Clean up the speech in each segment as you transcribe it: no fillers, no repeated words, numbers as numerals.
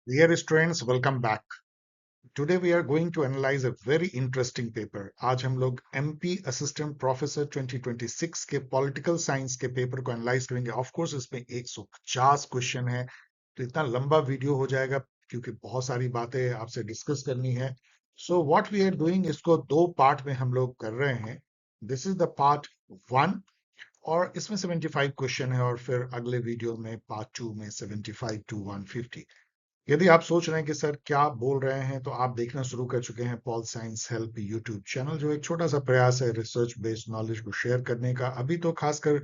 Dear students, welcome back. Today we are going to analyze a very interesting paper. आज हम लोग MP assistant professor 2026 के political science के paper को analyse करेंगे. ऑफ कोर्स इसमें 150 क्वेश्चन है, तो इतना लंबा वीडियो हो जाएगा क्योंकि बहुत सारी बातें आपसे डिस्कस करनी है. So what we are doing, इसको दो पार्ट में हम लोग कर रहे हैं. दिस इज द पार्ट 1 और इसमें 75 क्वेश्चन है और फिर अगले वीडियो में पार्ट 2 में 75 टू 150. यदि आप सोच रहे हैं कि सर क्या बोल रहे हैं, तो आप देखना शुरू कर चुके हैं pol science help YouTube channel, जो एक छोटा सा प्रयास है रिसर्च बेस्ड नॉलेज को शेयर करने का. अभी तो खासकर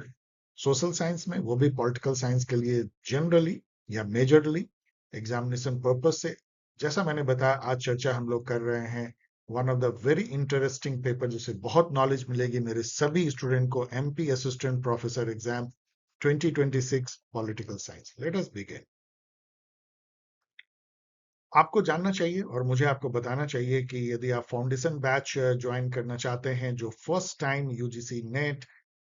सोशल साइंस में, वो भी पॉलिटिकल साइंस के लिए जनरली या मेजरली एग्जामिनेशन पर्पस से. जैसा मैंने बताया, आज चर्चा हम लोग कर रहे हैं one of the very interesting paper जिससे बहुत नॉलेज मिलेगी मेरे सभी स्टूडेंट को. MP assistant professor exam 2026 political science. Let us begin. आपको जानना चाहिए और मुझे आपको बताना चाहिए कि यदि आप फाउंडेशन बैच ज्वाइन करना चाहते हैं, जो फर्स्ट टाइम UGC नेट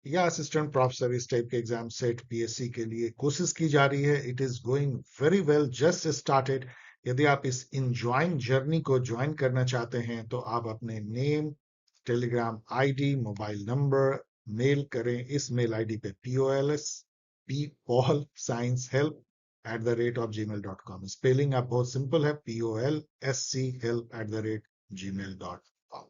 या असिस्टेंट प्रोफेसर इस टाइप के एग्जाम सेट PSC के लिए कोशिश की जा रही है, it is going very well, just started. यदि आप इस इंजॉइंग जर्नी को ज्वाइन करना चाहते हैं, तो आप अपने name, Telegram ID, mobile number mail करें इस मेल ID पे POLSciencehelp@gmail.com. स्पेलिंग आप बहुत सिंपल है, POLSC help@gmail.com.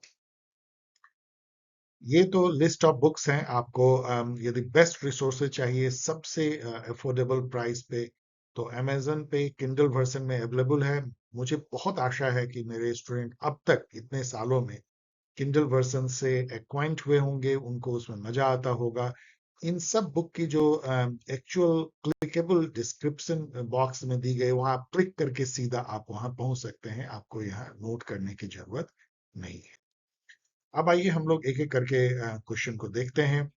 ये तो लिस्ट ऑफ बुक्स हैं. आपको यदि बेस्ट रिसोर्सेज चाहिए सबसे अफोर्डेबल प्राइस पे, तो अमेजन पे किंडल वर्जन में अवेलेबल है. मुझे बहुत आशा है कि मेरे स्टूडेंट अब तक इतने सालों में किंडल वर्जन से एक्वाइंट हुए होंगे, उनको उसमें मजा आता होगा. इन सब बुक की जो एक्चुअल क्लिकेबल डिस्क्रिप्शन बॉक्स में दी गई, वहां आप क्लिक करके सीधा आप वहां पहुंच सकते हैं. आपको यहाँ नोट करने की जरूरत नहीं है. अब आइए हम लोग एक एक करके क्वेश्चन को देखते हैं.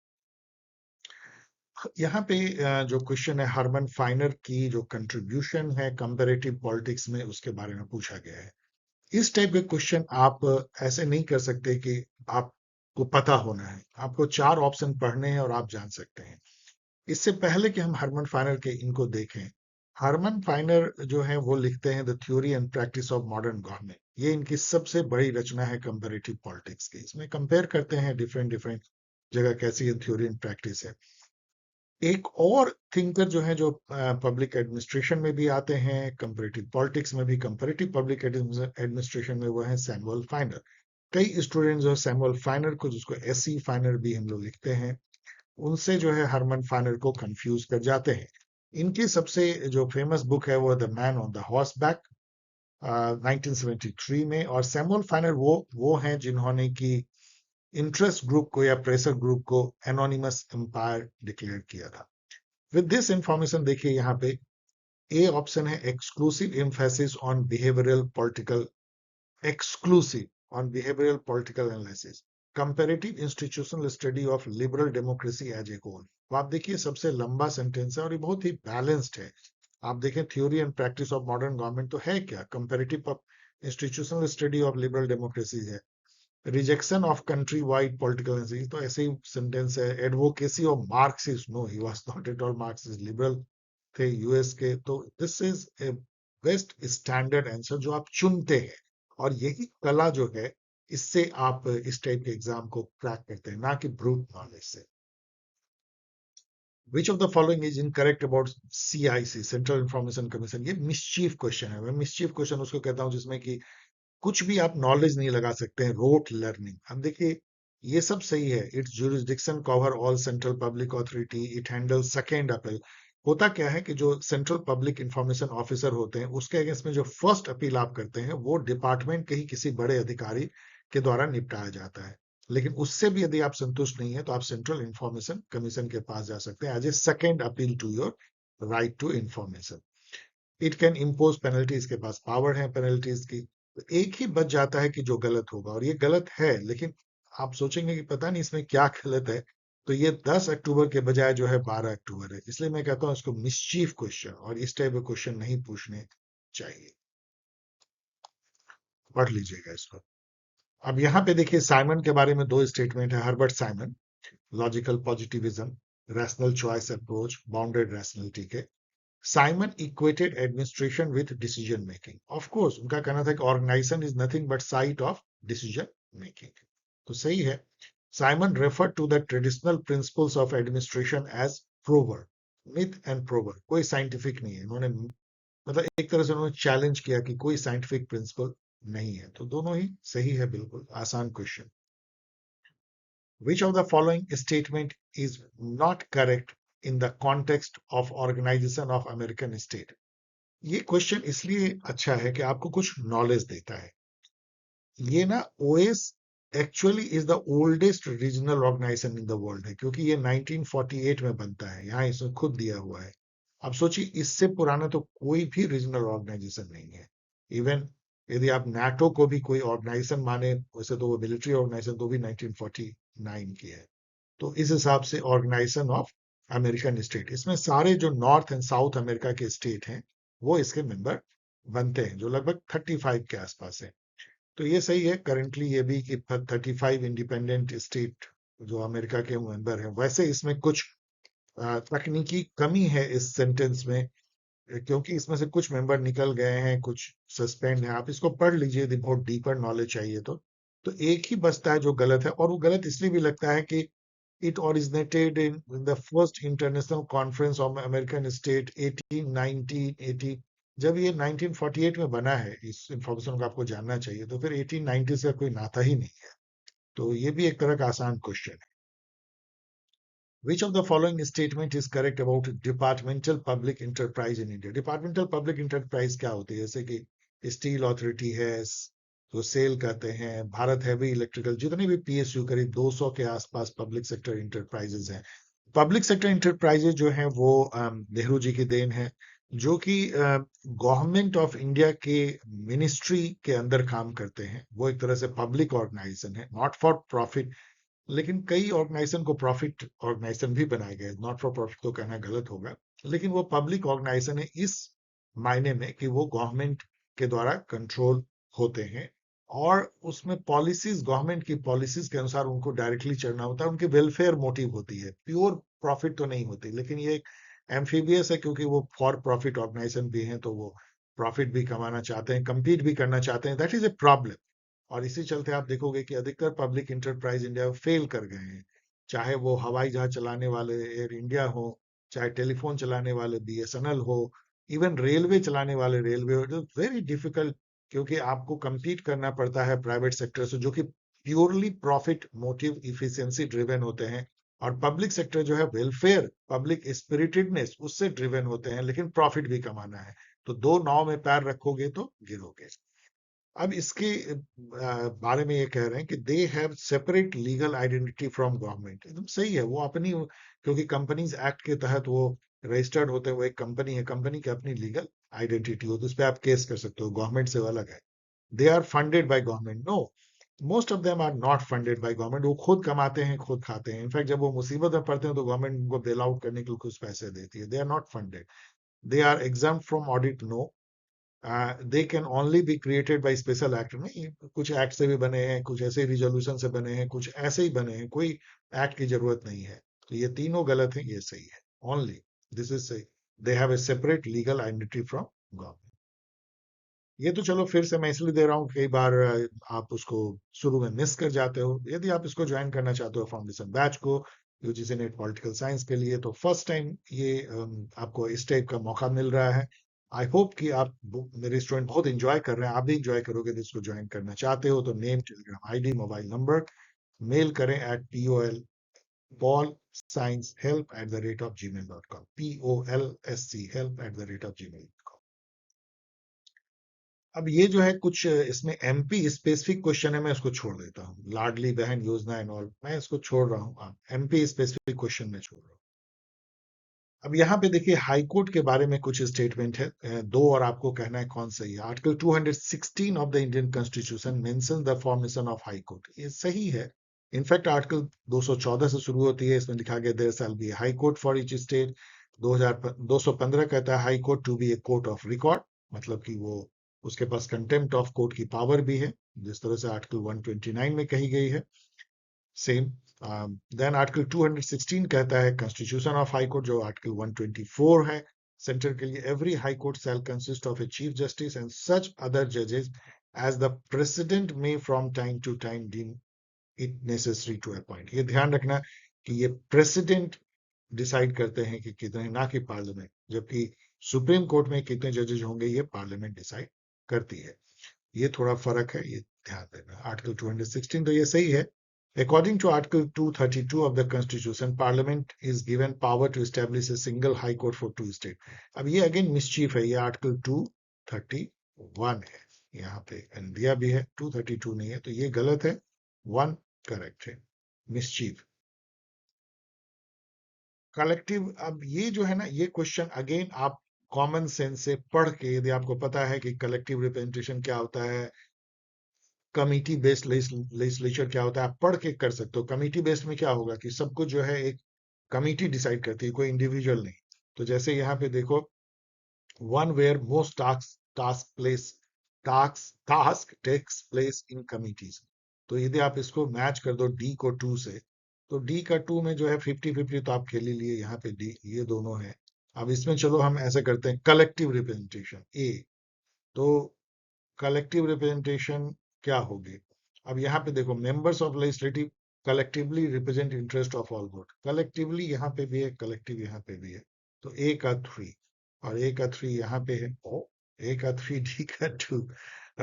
यहाँ पे जो क्वेश्चन है, हरमन फाइनर की जो कंट्रीब्यूशन है कंपैरेटिव पॉलिटिक्स में, उसके बारे में पूछा गया है. इस टाइप के क्वेश्चन आप ऐसे नहीं कर सकते कि आपको पता होना है. आपको 4 ऑप्शन पढ़ने हैं और आप जान सकते हैं. इससे पहले कि हम हरमन फाइनर के इनको देखें, हरमन फाइनर जो है वो लिखते हैं the theory and practice of modern government. ये इनकी सबसे बड़ी रचना है कंपैरेटिव पॉलिटिक्स की. इसमें कंपेयर करते हैं डिफरेंट डिफरेंट जगह कैसी थ्योरी एंड प्रैक्टिस है. एक और थिंकर जो है, जो पब्लिक एडमिनिस्ट्रेशन में भी आते हैं, कंपैरेटिव पॉलिटिक्स में भी, कंपैरेटिव पब्लिक एडमिनिस्ट्रेशन में, वो है सैमुअल फाइनर. कई स्टूडेंट जो सैमुअल फाइनर को, जिसको SE फाइनर भी हम लोग लिखते हैं, उनसे जो है हरमन फाइनर को कंफ्यूज कर जाते हैं. इनकी सबसे जो फेमस बुक है वो the man on the horse back 1973 में. और सैमुअल फाइनर वो हैं जिन्होंने की इंटरेस्ट ग्रुप को या प्रेशर ग्रुप को एनोनिमस एम्पायर डिक्लेयर किया था. विद दिस इंफॉर्मेशन देखिए यहाँ पे ए ऑप्शन है exclusive emphasis on behavioural political, exclusive on behavioral political analysis, comparative institutional study of liberal democracy as a whole. तो आप देखिए सबसे लंबा सेंटेंस है और ये बहुत ही बैलेंस्ड है. आप देखें theory and practice of modern government, तो है क्या? Comparative institutional study of liberal democracy है. Rejection of country wide political analysis, तो ऐसे ही सेंटेंस है. Advocacy of Marxist, no he was not at all Marxist, liberal थे US के. तो this is a best standard answer जो आप चुनते हैं, और यही कला जो है, इससे आप इस टाइप के एग्जाम को क्रैक करते हैं, ना कि ब्रूट नॉलेज से. विच of the following is incorrect about CIC, central information commission? ये मिसचीफ क्वेश्चन है. मैं मिसचीफ क्वेश्चन उसको कहता हूं जिसमें कि कुछ भी आप नॉलेज नहीं लगा सकते हैं, रोट लर्निंग. अब देखिए ये सब सही है. It's jurisdiction cover all central public authority, it handle second appeal. होता क्या है कि जो सेंट्रल पब्लिक इंफॉर्मेशन ऑफिसर होते हैं, उसके अगेंस्ट में जो फर्स्ट अपील आप करते हैं, वो डिपार्टमेंट के ही किसी बड़े अधिकारी के द्वारा निपटाया जाता है. लेकिन उससे भी यदि आप संतुष्ट नहीं है, तो आप सेंट्रल इंफॉर्मेशन कमीशन के पास जा सकते हैं as a second appeal to your right to information. It can impose penalties, के पास पावर है पेनल्टीज की. तो एक ही बच जाता है कि जो गलत होगा, और ये गलत है, लेकिन आप सोचेंगे कि पता नहीं इसमें क्या गलत है. तो ये 10 अक्टूबर के बजाय जो है 12 अक्टूबर है. इसलिए मैं कहता हूं इसको मिसचीफ क्वेश्चन, और इस टाइप के क्वेश्चन नहीं पूछने चाहिए. पढ़ लीजिएगा इसको. अब यहाँ पे देखिए साइमन के बारे में 2 स्टेटमेंट है. Herbert Simon, logical positivism, rational choice approach, bounded rationality के. Simon equated administration with decision making. Of course उनका कहना था कि organisation is nothing but site of decision making, तो सही है। Simon refer to the traditional principles of administration as proverb, myth and proverb, कोई scientific नहीं है। इन्होंने मतलब एक तरह से उन्होंने चैलेंज किया कि कोई साइंटिफिक प्रिंसिपल नहीं है, तो दोनों ही सही है, बिल्कुल आसान question. Which of the following statement is not correct in the context of Organization of American State? ये क्वेश्चन इसलिए अच्छा है कि आपको कुछ नॉलेज देता है। ये ना OAS actually is the oldest regional organization in the world है, क्योंकि ये 1948 में बनता है, यहाँ इसने खुद दिया हुआ है। अब सोचिए इससे पुराना तो कोई भी रीजनल ऑर्गेनाइजेशन नहीं है। इवन यदि आप नाटो को भी कोई ऑर्गेनाइजेशन माने, वैसे तो वो मिलिट्री ऑर्गेनाइजेशन तो भी 1949 की है। तो इस हिसाब से ऑर्गेनाइजेशन ऑफ अमेरिकन स्टेट, इसमें सारे जो नॉर्थ एंड साउथ अमेरिका के स्टेट हैं वो इसके मेंबर बनते हैं, जो लगभग 35 के आसपास है। तो ये सही है करंटली ये भी कि 35 इंडिपेंडेंट स्टेट जो अमेरिका के मेंबर हैं। वैसे इसमें कुछ तकनीकी कमी है इस सेंटेंस में, क्योंकि इसमें से कुछ मेंबर निकल गए हैं, कुछ सस्पेंड है। आप इसको पढ़ लीजिए यदि बहुत डीपर नॉलेज चाहिए तो एक ही बचता है जो गलत है, और वो गलत इसलिए भी लगता है कि it originated in the first international conference of American state 1980। जब ये 1948 में बना है, इस इंफॉर्मेशन को आपको जानना चाहिए, तो फिर 1890 से कोई नाता ही नहीं है। तो ये भी एक तरह का आसान क्वेश्चन है। Which of the following statement is correct about departmental public enterprise in India? Departmental public enterprise क्या होती है? जैसे कि स्टील अथॉरिटी है, तो सेल कहते हैं, भारत हैवी इलेक्ट्रिकल, जितने भी पीएसयू करीब 200 के आसपास पब्लिक सेक्टर इंटरप्राइजेज हैं। पब्लिक सेक्टर इंटरप्राइजेज जो हैं वो नेहरू जी की देन है, जो कि गवर्नमेंट ऑफ इंडिया के मिनिस्ट्री के अंदर काम करते हैं। वो एक तरह से पब्लिक ऑर्गेनाइजेशन है, नॉट फॉर प्रॉफिट। लेकिन कई ऑर्गेनाइजेशन को प्रॉफिट ऑर्गेनाइजेशन भी बनाए गए, नॉट फॉर प्रॉफिट तो कहना गलत होगा, लेकिन वो पब्लिक ऑर्गेनाइजेशन है इस मायने में कि वो गवर्नमेंट के द्वारा कंट्रोल होते हैं, और उसमें पॉलिसीज गवर्नमेंट की पॉलिसीज के अनुसार उनको डायरेक्टली चलना होता है, उनकी वेलफेयर मोटिव होती है, प्योर प्रॉफिट तो नहीं होती। लेकिन ये एम्फीबियस है, क्योंकि वो फॉर प्रॉफिट ऑर्गेनाइजेशन भी हैं, तो वो प्रॉफिट भी कमाना चाहते हैं, compete भी करना चाहते हैं, दैट इज ए प्रॉब्लम। और इसी चलते आप देखोगे कि अधिकतर पब्लिक इंटरप्राइज इंडिया में फेल कर गए हैं, चाहे वो हवाई जहाज चलाने वाले एयर इंडिया हो, चाहे टेलीफोन चलाने वाले बीएसएनएल हो, इवन रेलवे चलाने वाले रेलवे हो। वेरी डिफिकल्ट, क्योंकि आपको compete करना पड़ता है प्राइवेट सेक्टर से, जो कि purely profit motive efficiency driven होते हैं, और पब्लिक सेक्टर जो है वेलफेयर पब्लिक स्पिरिटेडनेस उससे ड्रिवन होते हैं, लेकिन प्रॉफिट भी कमाना है। तो दो नाव में पैर रखोगे तो गिरोगे। अब इसके बारे में ये कह रहे हैं कि they have separate legal identity from government. एकदम सही है, वो अपनी, क्योंकि कंपनीज एक्ट के तहत वो रजिस्टर्ड होते हैं, वो एक कंपनी है, कंपनी की अपनी लीगल आइडेंटिटी हो, तो उस पर आप केस कर सकते हो, गवर्नमेंट से वो अलग है। They are funded by government? No, most of them are not funded by government. वो खुद कमाते हैं, खुद खाते हैं। इनफैक्ट जब वो मुसीबत में पड़ते हैं तो गवर्नमेंट उनको बेल आउट करने के लिए कुछ पैसे देती है। They are not funded. They are exempt from audit? No, they can only be created by special act. नहीं, कुछ एक्ट से भी बने हैं, कुछ ऐसे रिजोल्यूशन से बने हैं, कुछ ऐसे ही बने हैं, कोई एक्ट की जरूरत नहीं है। तो ये तीनों गलत हैं, ये सही है। ओनली दिस इज सही, they have a separate legal identity from government. ये तो चलो फिर से मैं इसलिए दे रहा हूँ, कई बार आप उसको शुरू में मिस कर जाते हो। यदि आप इसको ज्वाइन करना चाहते हो फाउंडेशन बैच को यूजीसी नेट पॉलिटिकल साइंस के लिए, तो फर्स्ट टाइम ये आपको इस टाइप का मौका मिल रहा है। आई होप कि आप मेरे स्टूडेंट बहुत इंजॉय कर रहे हैं, आप भी इंजॉय करोगे। यदि इसको ज्वाइन करना चाहते हो तो name, Telegram ID, mobile number, mail करें at polsciencehelp@gmail.com, polsc help@gmail.com। अब ये जो है कुछ इसमें एमपी स्पेसिफिक क्वेश्चन है, मैं इसको छोड़ देता हूँ। लाडली बहन योजना एंड ऑल मैं इसको छोड़ रहा हूँ, एमपी स्पेसिफिक क्वेश्चन में छोड़ रहा हूँ। अब यहाँ पे देखिए हाई कोर्ट के बारे में कुछ स्टेटमेंट है, दो, और आपको कहना है कौन सही है। Article 216 of the Indian constitution mentions the formation of high court, ये सही है। इनफैक्ट आर्टिकल 214 से शुरू होती है, इसमें लिखा गया there shall be high court for each state. 215 कहता है high court to be a court of record, मतलब कि वो उसके पास कंटेम्प्ट ऑफ कोर्ट की पावर भी है, जिस तरह से आर्टिकल 129 में कही गई है। सेम देन आर्टिकल 216 कहता है कॉन्स्टिट्यूशन ऑफ हाई कोर्ट, जो आर्टिकल 124 है। सेंटर के लिए every high court shall consist of a chief justice and such other जजेस as the president may from time to time deem it necessary to appoint. ये ध्यान रखना कि ये प्रेसिडेंट डिसाइड करते हैं कि कितने, ना कि पार्लियामेंट, जबकि सुप्रीम कोर्ट में कितने जजेस होंगे ये पार्लियामेंट डिसाइड करती है। ये थोड़ा फर्क है, ये ध्यान देना। आर्टिकल 216 तो ये सही है। According to Article 232 of the Constitution, Parliament is given power to establish a single high court for two states. अब ये अगेन मिसचीफ है, ये आर्टिकल 231 है, यहाँ पे दिया भी है 232 नहीं है, तो ये गलत है, 1 करेक्ट है, मिसचीफ। कलेक्टिव, अब ये जो है ना, ये क्वेश्चन अगेन आप कॉमन सेंस से पढ़ के, यदि आपको पता है कि कलेक्टिव रिप्रेजेंटेशन क्या होता है, कमिटी बेस्ड लेजिस्लेचर क्या होता है, आप पढ़ के कर सकते हो। कमिटी बेस्ड में क्या होगा कि सब कुछ जो है एक कमिटी डिसाइड करती है, कोई इंडिविजुअल नहीं। तो जैसे यहाँ पे देखो, one where most task takes place in committees. तो यदि आप इसको मैच कर दो डी को 2 से, तो डी का 2 में जो है 50-50 तो आप खेल ही लिए, यहाँ पे डी, ये दोनों है। अब इसमें चलो हम ऐसे करते हैं, कलेक्टिव रिप्रेजेंटेशन ए। तो कलेक्टिव रिप्रेजेंटेशन क्या होगी? अब यहाँ पे देखो, members of legislative collectively represent interest of all vote. Collectively यहाँ पे भी है, कलेक्टिव यहाँ पे भी है, तो ए का 3 और ए का 3 यहाँ पे है, ए का 3 डी का 2।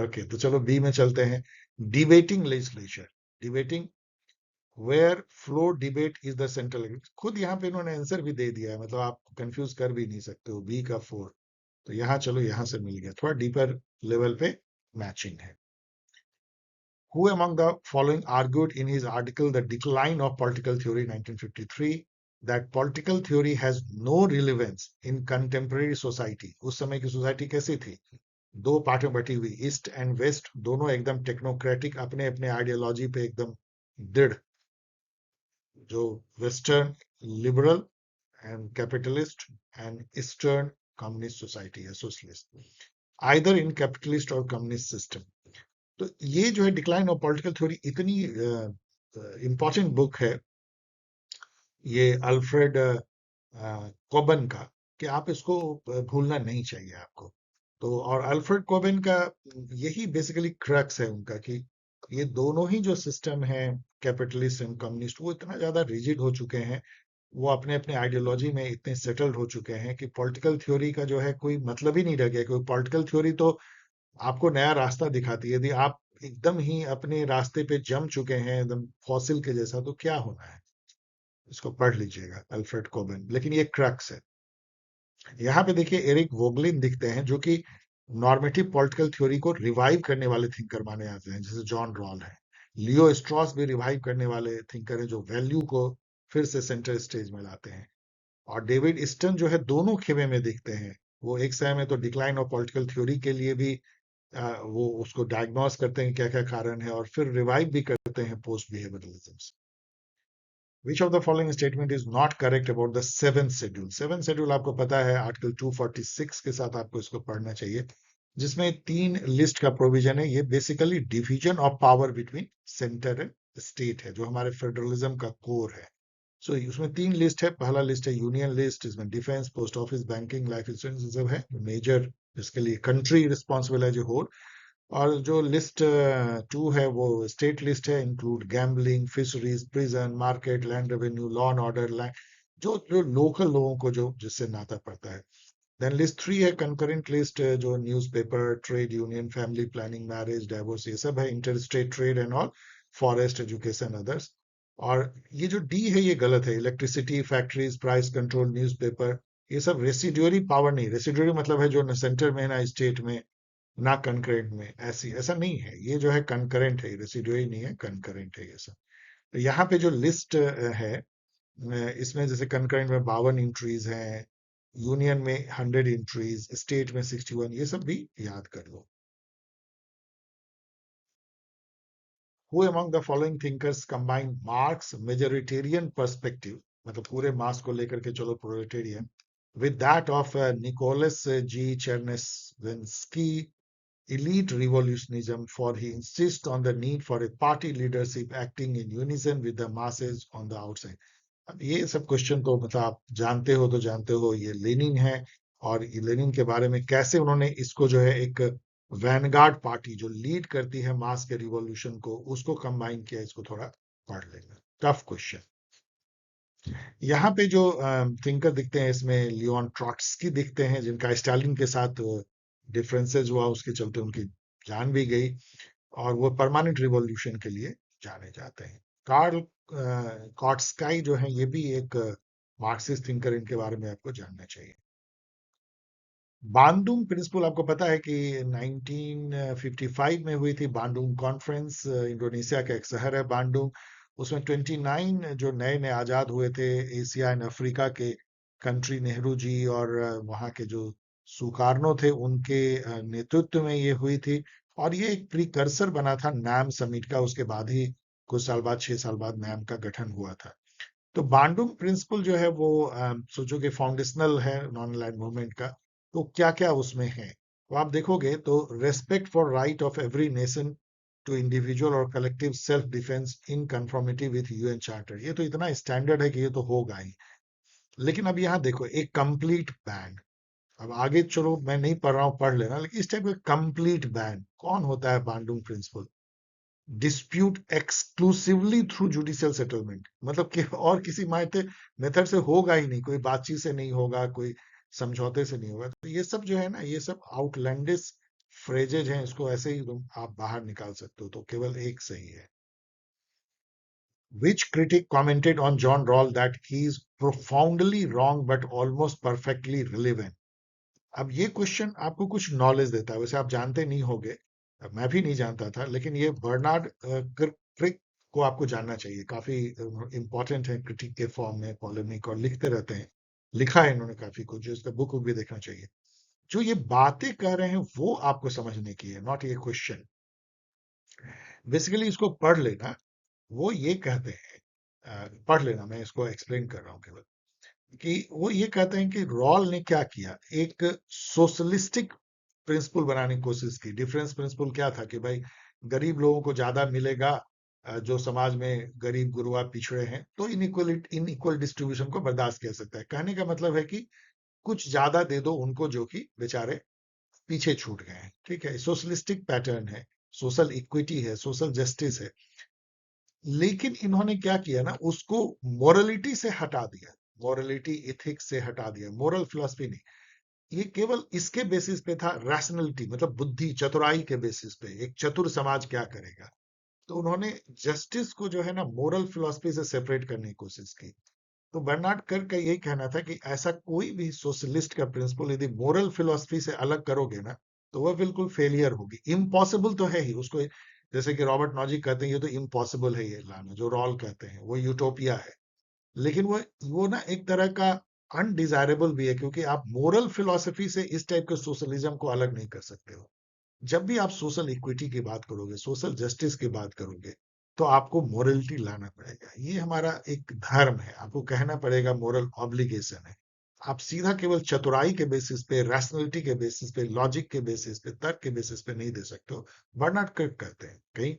ओके, तो चलो बी में चलते हैं। Debating legislature, debating where floor debate is the central. खुद यहाँ पे इन्होंने आंसर भी दे दिया है, मतलब आप कंफ्यूज कर भी नहीं सकते हो, बी का 4। तो यहाँ चलो, यहाँ से मिल गया, थोड़ा डीपर लेवल पे मैचिंग है। Who among the following argued in his article The Decline of Political Theory 1953 that political theory has no relevance in contemporary society? उस समय की सोसाइटी कैसी थी? दो पार्टियों बटी हुई, ईस्ट एंड वेस्ट, दोनों एकदम टेक्नोक्रेटिक, अपने अपने आइडियोलॉजी पे एकदम दृढ़, जो western liberal and capitalist and eastern communist society है, सोशलिस्ट, आइदर इन कैपिटलिस्ट और कम्युनिस्ट सिस्टम। तो ये जो है डिक्लाइन ऑफ पॉलिटिकल थ्योरी इतनी इंपॉर्टेंट बुक है, ये अल्फ्रेड कोबन का, कि आप इसको भूलना नहीं चाहिए आपको। तो और अल्फ्रेड कोबन का यही बेसिकली क्रक्स है उनका, कि ये दोनों ही जो सिस्टम है, कैपिटलिस्ट एंड कम्युनिस्ट, वो इतना ज्यादा रिजिड हो चुके हैं, वो अपने अपने आइडियोलॉजी में इतने सेटल्ड हो चुके हैं कि पॉलिटिकल थ्योरी का जो है कोई मतलब ही नहीं रह गया। क्योंकि पॉलिटिकल थ्योरी तो आपको नया रास्ता दिखाती है, यदि आप एकदम ही अपने रास्ते पे जम चुके हैं एकदम फॉसिल के जैसा, तो क्या होना है? इसको पढ़ लीजिएगा, अल्फ्रेड कोबन, लेकिन ये क्रक्स है। यहाँ पे देखिए, एरिक वोगलिन दिखते हैं, जो कि नॉर्मेटिव पॉलिटिकल थ्योरी को रिवाइव करने वाले थिंकर माने जाते हैं, जैसे जॉन रॉल है। लियो स्ट्रॉस भी रिवाइव करने वाले थिंकर हैं, जो वैल्यू को फिर से सेंटर स्टेज में लाते हैं। और डेविड ईस्टन जो है, दोनों खेमे में दिखते हैं। वो एक समय में तो डिक्लाइन ऑफ पॉलिटिकल थ्योरी के लिए भी वो उसको डायग्नोस करते हैं क्या क्या कारण है, और फिर रिवाइव भी करते हैं post behaviourism. Which of the following statement is not correct about the seventh schedule? Seventh schedule आपको पता है, आर्टिकल 246 के साथ आपको इसको पढ़ना चाहिए, जिसमें 3 लिस्ट का प्रोविजन है। ये basically division of power between centre and state है, जो हमारे फेडरलिज्म का कोर है। सो उसमें 3 लिस्ट है। पहला लिस्ट है यूनियन लिस्ट, इसमें defence, post office, banking, life insurance सब है। मेजर, जिसके लिए कंट्री रिस्पॉन्सिबल है, जो होल। और जो लिस्ट 2 है, वो स्टेट लिस्ट है, include gambling, fisheries, prison, market, land revenue, law and order, land, जो जो लोकल लोगों को जो जिससे नाता पड़ता है। देन लिस्ट 3 है कंकरेंट लिस्ट, जो newspaper, trade union, family planning, marriage, divorce, ये सब है। Inter state trade and all, forest, education, others. और ये जो डी है, ये गलत है। Electricity, factories, price control, newspaper, ये सब रेसिडुअरी पावर नहीं। रेसिडुअरी मतलब है जो न सेंटर में ना स्टेट में ना कंकरेंट में, ऐसा नहीं है। ये जो है कंकरेंट है, रेसिडुअरी नहीं है, कंकरेंट है ये सब। तो यहाँ पे जो लिस्ट है, इसमें जैसे कंकरेंट में 52 एंट्रीज हैं, यूनियन में 100 एंट्रीज, स्टेट में 61, ये सब भी याद कर लो। Who among the following thinkers combine Marx majoritarian perspective, मतलब पूरे मास को लेकर के चलो proletarian, with that of Nicholas G. Chernesky elite revolutionism, for he insists on the need for a party leadership acting in unison with the masses on the outside. अब ये सब question तो मतलब आप जानते हो तो जानते हो, ये लेनिन है, और लेनिन के बारे में कैसे उन्होंने इसको जो है एक वैनगार्ड पार्टी जो लीड करती है मास के रिवॉल्यूशन को, उसको कंबाइन किया। इसको थोड़ा पढ़ लेंगे। Tough question. यहाँ पे जो थिंकर दिखते हैं इसमें लियोन ट्रॉट्स्की दिखते हैं, जिनका स्टालिन के साथ डिफरेंसेस हुआ, उसके चलते उनकी जान भी गई और वो परमानेंट रिवॉल्यूशन के लिए जाने जाते हैं। कार्ल कॉट्स्काई जो है, ये भी एक मार्क्सिस्ट थिंकर, इनके बारे में आपको जानना चाहिए। बांडुंग प्रिंसिपल आपको पता है कि 1955 में हुई थी बांडुंग कॉन्फ्रेंस। इंडोनेशिया का एक शहर है बांडुंग। उसमें 29 जो नए नए आजाद हुए थे एशिया एंड अफ्रीका के कंट्री, नेहरू जी और वहाँ के जो सुकार्नो थे, उनके नेतृत्व में ये हुई थी। और ये एक प्रीकर्सर बना था नाम समिट का। उसके बाद ही कुछ साल बाद, 6 साल बाद नाम का गठन हुआ था। तो बांडुंग प्रिंसिपल जो है वो सोचो कि फाउंडेशनल है नॉन अलाइन्ड मूवमेंट का। तो क्या क्या उसमें है, तो आप देखोगे तो respect for right of every nation to individual और collective self defence in conformity with UN charter. ये तो इतना स्टैंडर्ड है कि ये तो होगा ही। लेकिन अब यहाँ देखो, एक कंप्लीट बैन। अब आगे चलो, मैं नहीं पढ़ रहा हूँ, पढ़ लेना, लेकिन इस टाइप का कंप्लीट बैन कौन होता है? Bandung principle. Dispute exclusively through judicial settlement, मतलब कि और किसी मेथड से होगा ही नहीं, कोई बातचीत से नहीं होगा, कोई समझौते से नहीं होगा। तो ये सब जो है ना, ये सब आउटलैंडिश फ्रेजेज हैं, इसको ऐसे ही तुम आप बाहर निकाल सकते हो। तो केवल एक सही है। Which critic commented on John Rawls that he is profoundly wrong but almost perfectly relevant? अब ये क्वेश्चन आपको कुछ नॉलेज देता है, वैसे आप जानते नहीं होगे, मैं भी नहीं जानता था, लेकिन ये बर्नार्ड क्रिक को आपको जानना चाहिए। काफी इंपॉर्टेंट है, क्रिटिक के फॉर्म में, पॉलेमिक, और लिखते रहते हैं। लिखा है इन्होंने काफी कुछ, जो इसका बुक भी देखना चाहिए। जो ये बातें कह रहे हैं वो आपको समझने की है, नॉट ये क्वेश्चन। बेसिकली इसको पढ़ लेना। वो ये कहते हैं, पढ़ लेना, मैं इसको एक्सप्लेन कर रहा हूँ केवल, कि वो ये कहते हैं कि रॉल ने क्या किया, एक सोशलिस्टिक प्रिंसिपल बनाने की कोशिश की। डिफरेंस प्रिंसिपल क्या था कि भाई गरीब लोगों को ज्यादा मिलेगा, जो समाज में गरीब गुरबा पिछड़े हैं, तो इनइक्वल डिस्ट्रीब्यूशन को बर्दाश्त किया सकता है। कहने का मतलब है कि कुछ ज्यादा दे दो उनको जो कि बेचारे पीछे छूट गए हैं। ठीक है, सोशलिस्टिक पैटर्न है, सोशल इक्विटी है, सोशल जस्टिस है। लेकिन इन्होंने क्या किया ना, उसको मोरलिटी से हटा दिया, मोरलिटी एथिक्स से हटा दिया, मोरल फिलॉसफी नहीं। ये केवल इसके बेसिस पे था, रैशनलिटी मतलब बुद्धि चतुराई के बेसिस पे, एक चतुर समाज क्या करेगा। तो उन्होंने जस्टिस को जो है ना मोरल फिलॉसफी से सेपरेट करने की कोशिश की। तो बर्नार्ड कर्क का यही कहना था कि ऐसा कोई भी सोशलिस्ट का प्रिंसिपल यदि मोरल फिलॉसफी से अलग करोगे ना, तो वह बिल्कुल फेलियर होगी। इम्पॉसिबल तो है ही उसको, जैसे कि रॉबर्ट नॉजिक कहते हैं ये तो इम्पॉसिबल है ये लाना, जो रॉल कहते हैं वो यूटोपिया है। लेकिन वो ना एक तरह का अनडिजायरेबल भी है, क्योंकि आप मोरल फिलॉसफी से इस टाइप के सोशलिज्म को अलग नहीं कर सकते हो। जब भी आप सोशल इक्विटी की बात करोगे, सोशल जस्टिस की बात करोगे, तो आपको मोरलिटी लाना पड़ेगा। ये हमारा एक धर्म है, आपको कहना पड़ेगा, मोरल ऑब्लिगेशन है। आप सीधा केवल चतुराई के बेसिस पे, रैशनलिटी के बेसिस पे, लॉजिक के बेसिस पे, तर्क के बेसिस पे नहीं दे सकते हो। बर्नार्ड कर्क कहते हैं, कहीं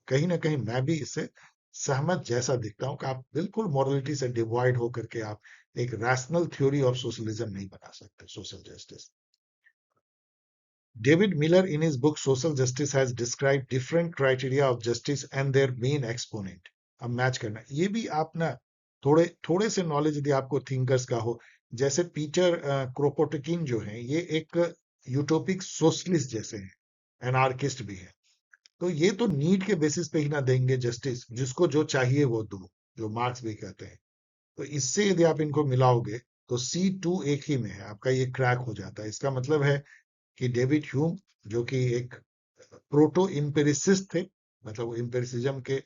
कहीं ना कहीं मैं भी इससे सहमत जैसा दिखता हूं, कि आप बिल्कुल मोरलिटी से डिवाइड होकर के आप एक रैशनल थ्योरी ऑफ सोशलिज्म नहीं बना सकते, social justice. David Miller, in his book Social Justice, has described different criteria of justice and their main exponent. अब मैच करना, ये भी आप ना थोड़े थोड़े से नॉलेज यदि आपको थिंकर्स का हो, जैसे पीटर क्रोपोटकिन जो है, ये एक यूटोपिक सोशलिस्ट जैसे हैं, एनार्किस्ट भी है। तो ये तो नीड के बेसिस पे ही ना देंगे जस्टिस, जिसको जो चाहिए वो दो, जो मार्क्स भी कहते हैं। तो इससे यदि आप इनको मिलाओगे, तो C2 एक ही में है, आपका ये क्रैक हो जाता है। इसका मतलब है कि डेविड ह्यूम, जो कि एक प्रोटो इंपेरिसिस्ट थे, मतलब वो इंपेरिसिज्म के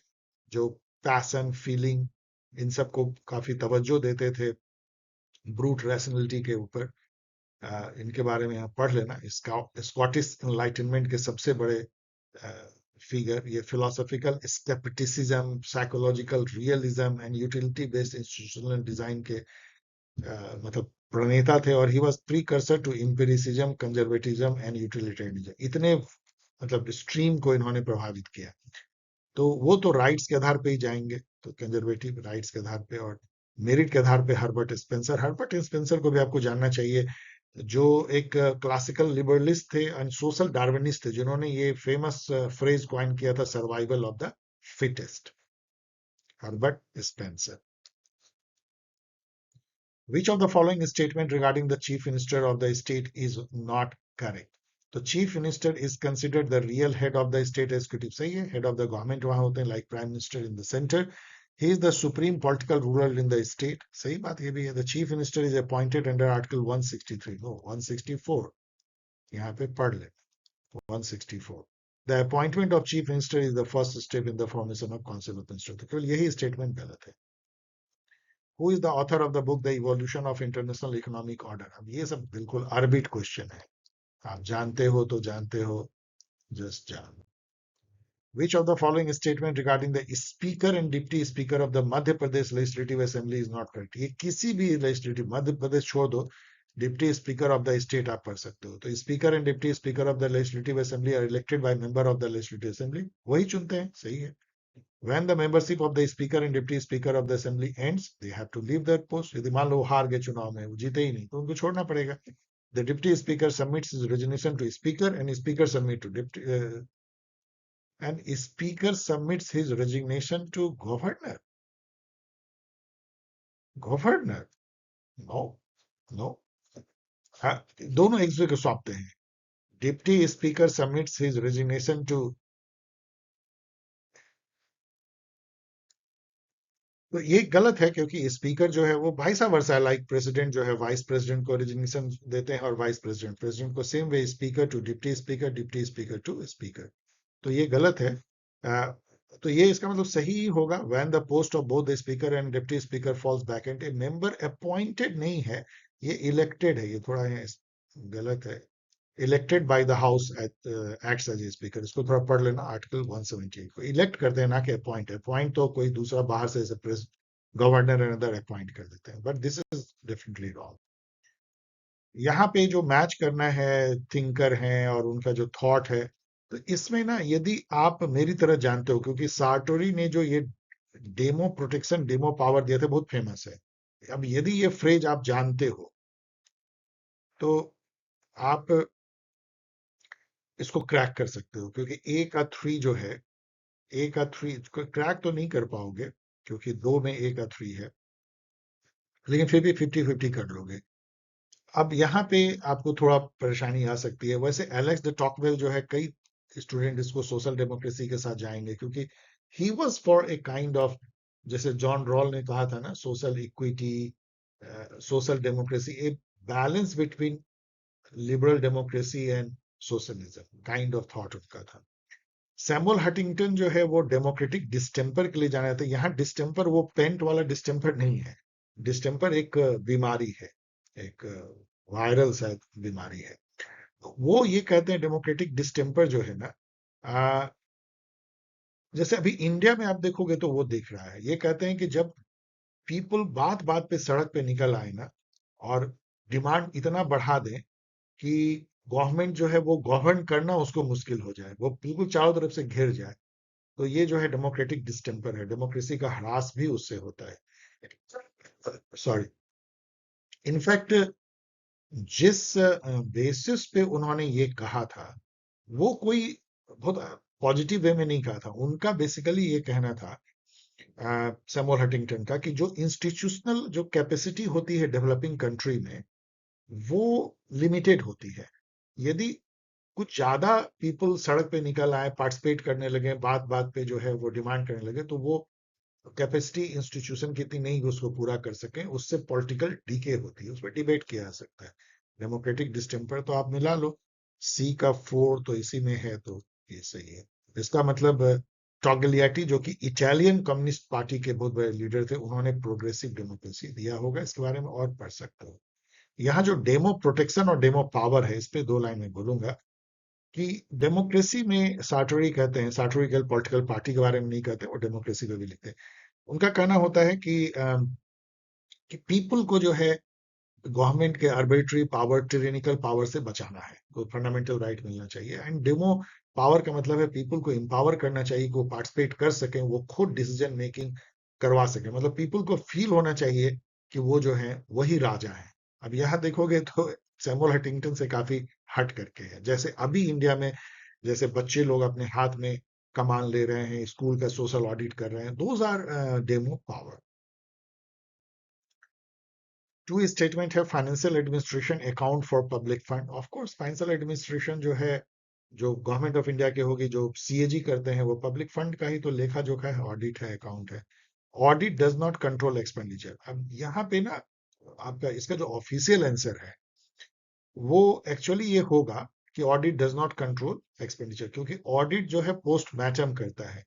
जो पैशन, फीलिंग, इन सब को काफी तवज्जो देते थे, ब्रूट रैशनलिटी के ऊपर। इनके बारे में आप पढ़ लेना। स्कॉटिश एनलाइटनमेंट के सबसे बड़े फिगर, ये philosophical scepticism, psychological realism and utility based institutional design के मतलब प्रणेता थे। और he was precursor to empiricism, conservatism and utilitarianism. इतने मतलब स्ट्रीम को इन्होंने प्रभावित किया। तो वो तो राइट्स के आधार पे ही जाएंगे, तो कंजर्वेटिव राइट्स के आधार पे, और मेरिट के आधार पे हर्बर्ट स्पेंसर को भी आपको जानना चाहिए। जो एक क्लासिकल लिबरलिस्ट थे एंड सोशल डार्विनिस्ट थे, जिन्होंने ये फेमस फ्रेज कॉइन किया था, survival of the fittest, Herbert Spencer. Which of the following statement regarding the chief minister of the state is not correct? तो chief minister is considered the real head of the state executive, सही है, head of the government वहां होते हैं, like prime minister in the center. He is the supreme political ruler in the state, सही बात ये भी है. The chief minister is appointed under article 163, no 164, यहाँ पे पढ़ ले 164. The appointment of chief minister is the first step in the formation of council of ministers. तो केवल यही statement गलत है. Who is the author of the book The Evolution of International Economic Order? अब ये सब बिल्कुल आर्बिट क्वेश्चन है, आप जानते हो तो जानते हो, जस्ट जान. Which of the following statement regarding the speaker and deputy speaker of the Madhya Pradesh Legislative Assembly is not correct? ये किसी भी legislative, मध्य प्रदेश छोड़ दो, deputy speaker of the state आप पढ़ सकते हो. तो speaker and deputy speaker of the legislative assembly are elected by member of the legislative assembly, वही चुनते हैं, सही है. When the membership of the speaker and deputy speaker of the assembly ends, they have to leave their post. यदि मान लो हार गए चुनाव में, वो जीते ही नहीं, तो उनको छोड़ना पड़ेगा. The deputy speaker submits his resignation to speaker and speaker submit to deputy and speaker submits his resignation to governor. Governor? No, no. हाँ, दोनों एक दूसरे को सौंपते हैं. Deputy speaker submits his resignation to, तो ये गलत है, क्योंकि स्पीकर जो है वो वाइस वर्सा है, लाइक प्रेसिडेंट जो है वाइस प्रेसिडेंट को रेजिग्नेशन देते हैं, और वाइस प्रेसिडेंट प्रेसिडेंट को, same way speaker to deputy speaker, deputy speaker to speaker. तो ये गलत है. तो ये इसका मतलब सही होगा, when the post of both the speaker and deputy speaker falls vacant. A member appointed नहीं है, ये इलेक्टेड है, ये थोड़ा गलत है. Elected by the house acts as a speaker, इसको थोड़ा पढ़ लेना, आर्टिकल 178 को इलेक्ट करते हैं ना कि अपॉइंट. अपॉइंट तो कोई दूसरा बाहर से जैसे गवर्नर एंड अदर अपॉइंट कर देते हैं, but this is definitely wrong. यहाँ पे जो मैच करना है थिंकर है और उनका जो थॉट है, तो इसमें ना यदि आप मेरी तरह जानते हो, क्योंकि सार्टोरी ने जो ये डेमो प्रोटेक्शन डेमो पावर दिया था बहुत फेमस है. अब यदि ये फ्रेज आप जानते हो तो आप इसको क्रैक कर सकते हो, क्योंकि ए का 3 जो है, ए का 3 क्रैक तो नहीं कर पाओगे क्योंकि 2 में ए का 3 है, लेकिन फिर भी 50-50 कर लोगे. अब यहाँ पे आपको थोड़ा परेशानी आ सकती है. वैसे एलेक्स द टॉकवेल जो है, कई स्टूडेंट इसको सोशल डेमोक्रेसी के साथ जाएंगे, क्योंकि he was for a kind of, जैसे जॉन रॉल ने कहा था ना, social equity, social democracy, a balance between liberal democracy and socialism kind of thought उनका था. सैमुअल हंटिंगटन जो है वो डेमोक्रेटिक डिस्टेम्पर के लिए जाना जाता है. यहाँ डिस्टेम्पर वो पेंट वाला डिस्टेम्पर नहीं है. डिस्टेम्पर एक बीमारी है, एक वायरल शायद बीमारी है. वो ये कहते हैं डेमोक्रेटिक डिस्टेम्पर जो है ना, जैसे अभी इंडिया में आप देखोगे तो वो दिख रहा है. ये कहते हैं कि जब पीपल बात बात पे सड़क पे निकल आए ना, और डिमांड इतना बढ़ा दें कि गवर्नमेंट जो है वो गवर्न करना उसको मुश्किल हो जाए, वो बिल्कुल चारों तरफ से घिर जाए, तो ये जो है डेमोक्रेटिक डिस्टेम्पर है. डेमोक्रेसी का ह्रास भी उससे होता है. सॉरी, इनफैक्ट जिस बेसिस पे उन्होंने ये कहा था, वो कोई बहुत पॉजिटिव वे में नहीं कहा था. उनका बेसिकली ये कहना था सैमुअल हंटिंगटन का, कि जो इंस्टीट्यूशनल जो कैपेसिटी होती है डेवलपिंग कंट्री में, वो लिमिटेड होती है. यदि कुछ ज्यादा पीपल सड़क पे निकल आए, पार्टिसिपेट करने लगे, बात बात पे जो है वो डिमांड करने लगे, तो वो कैपेसिटी इंस्टीट्यूशन की इतनी नहीं उसको पूरा कर सके, उससे पॉलिटिकल डीके होती है, उस पर डिबेट किया जा सकता है. डेमोक्रेटिक डिस्टेम्पर तो आप मिला लो, सी का 4 तो इसी में है, तो ये सही है. इसका मतलब टॉगलियाटी, जो कि इटालियन कम्युनिस्ट पार्टी के बहुत बड़े लीडर थे, उन्होंने प्रोग्रेसिव डेमोक्रेसी दिया होगा. इसके बारे में और पढ़ सकते हो. यहाँ जो डेमो प्रोटेक्शन और डेमो पावर है, इस पे 2 लाइन में बोलूंगा कि डेमोक्रेसी में सार्टरी कहते हैं, सार्टरी पॉलिटिकल पार्टी के बारे में नहीं कहते, वो डेमोक्रेसी पे भी लिखते हैं. उनका कहना होता है कि पीपल को जो है गवर्नमेंट के आर्बिट्री पावर, टिरेनिकल पावर से बचाना है, तो फंडामेंटल राइट मिलना चाहिए. एंड डेमो पावर का मतलब है पीपल को एम्पावर करना चाहिए, को पार्टिसिपेट कर सकें, वो खुद डिसीजन मेकिंग करवा सके. मतलब पीपल को फील होना चाहिए कि वो जो है वही राजा है. अब यहाँ देखोगे तो सैमुअल हंटिंगटन से काफी हट करके है। जैसे अभी इंडिया में जैसे बच्चे लोग अपने हाथ में कमान ले रहे हैं, स्कूल का सोशल ऑडिट कर रहे हैं, those are demo power. Two statement है financial administration account for public fund. Of course financial administration जो है, जो गवर्नमेंट ऑफ इंडिया के होगी, जो सीएजी करते हैं, वो पब्लिक फंड का ही तो लेखा जोखा है, ऑडिट है, अकाउंट है। Audit does not control expenditure. अब यहाँ पे ना आपका इसका जो ऑफिशियल आंसर है वो एक्चुअली ये होगा कि audit does not control expenditure, क्योंकि ऑडिट जो है पोस्ट मैटम करता है।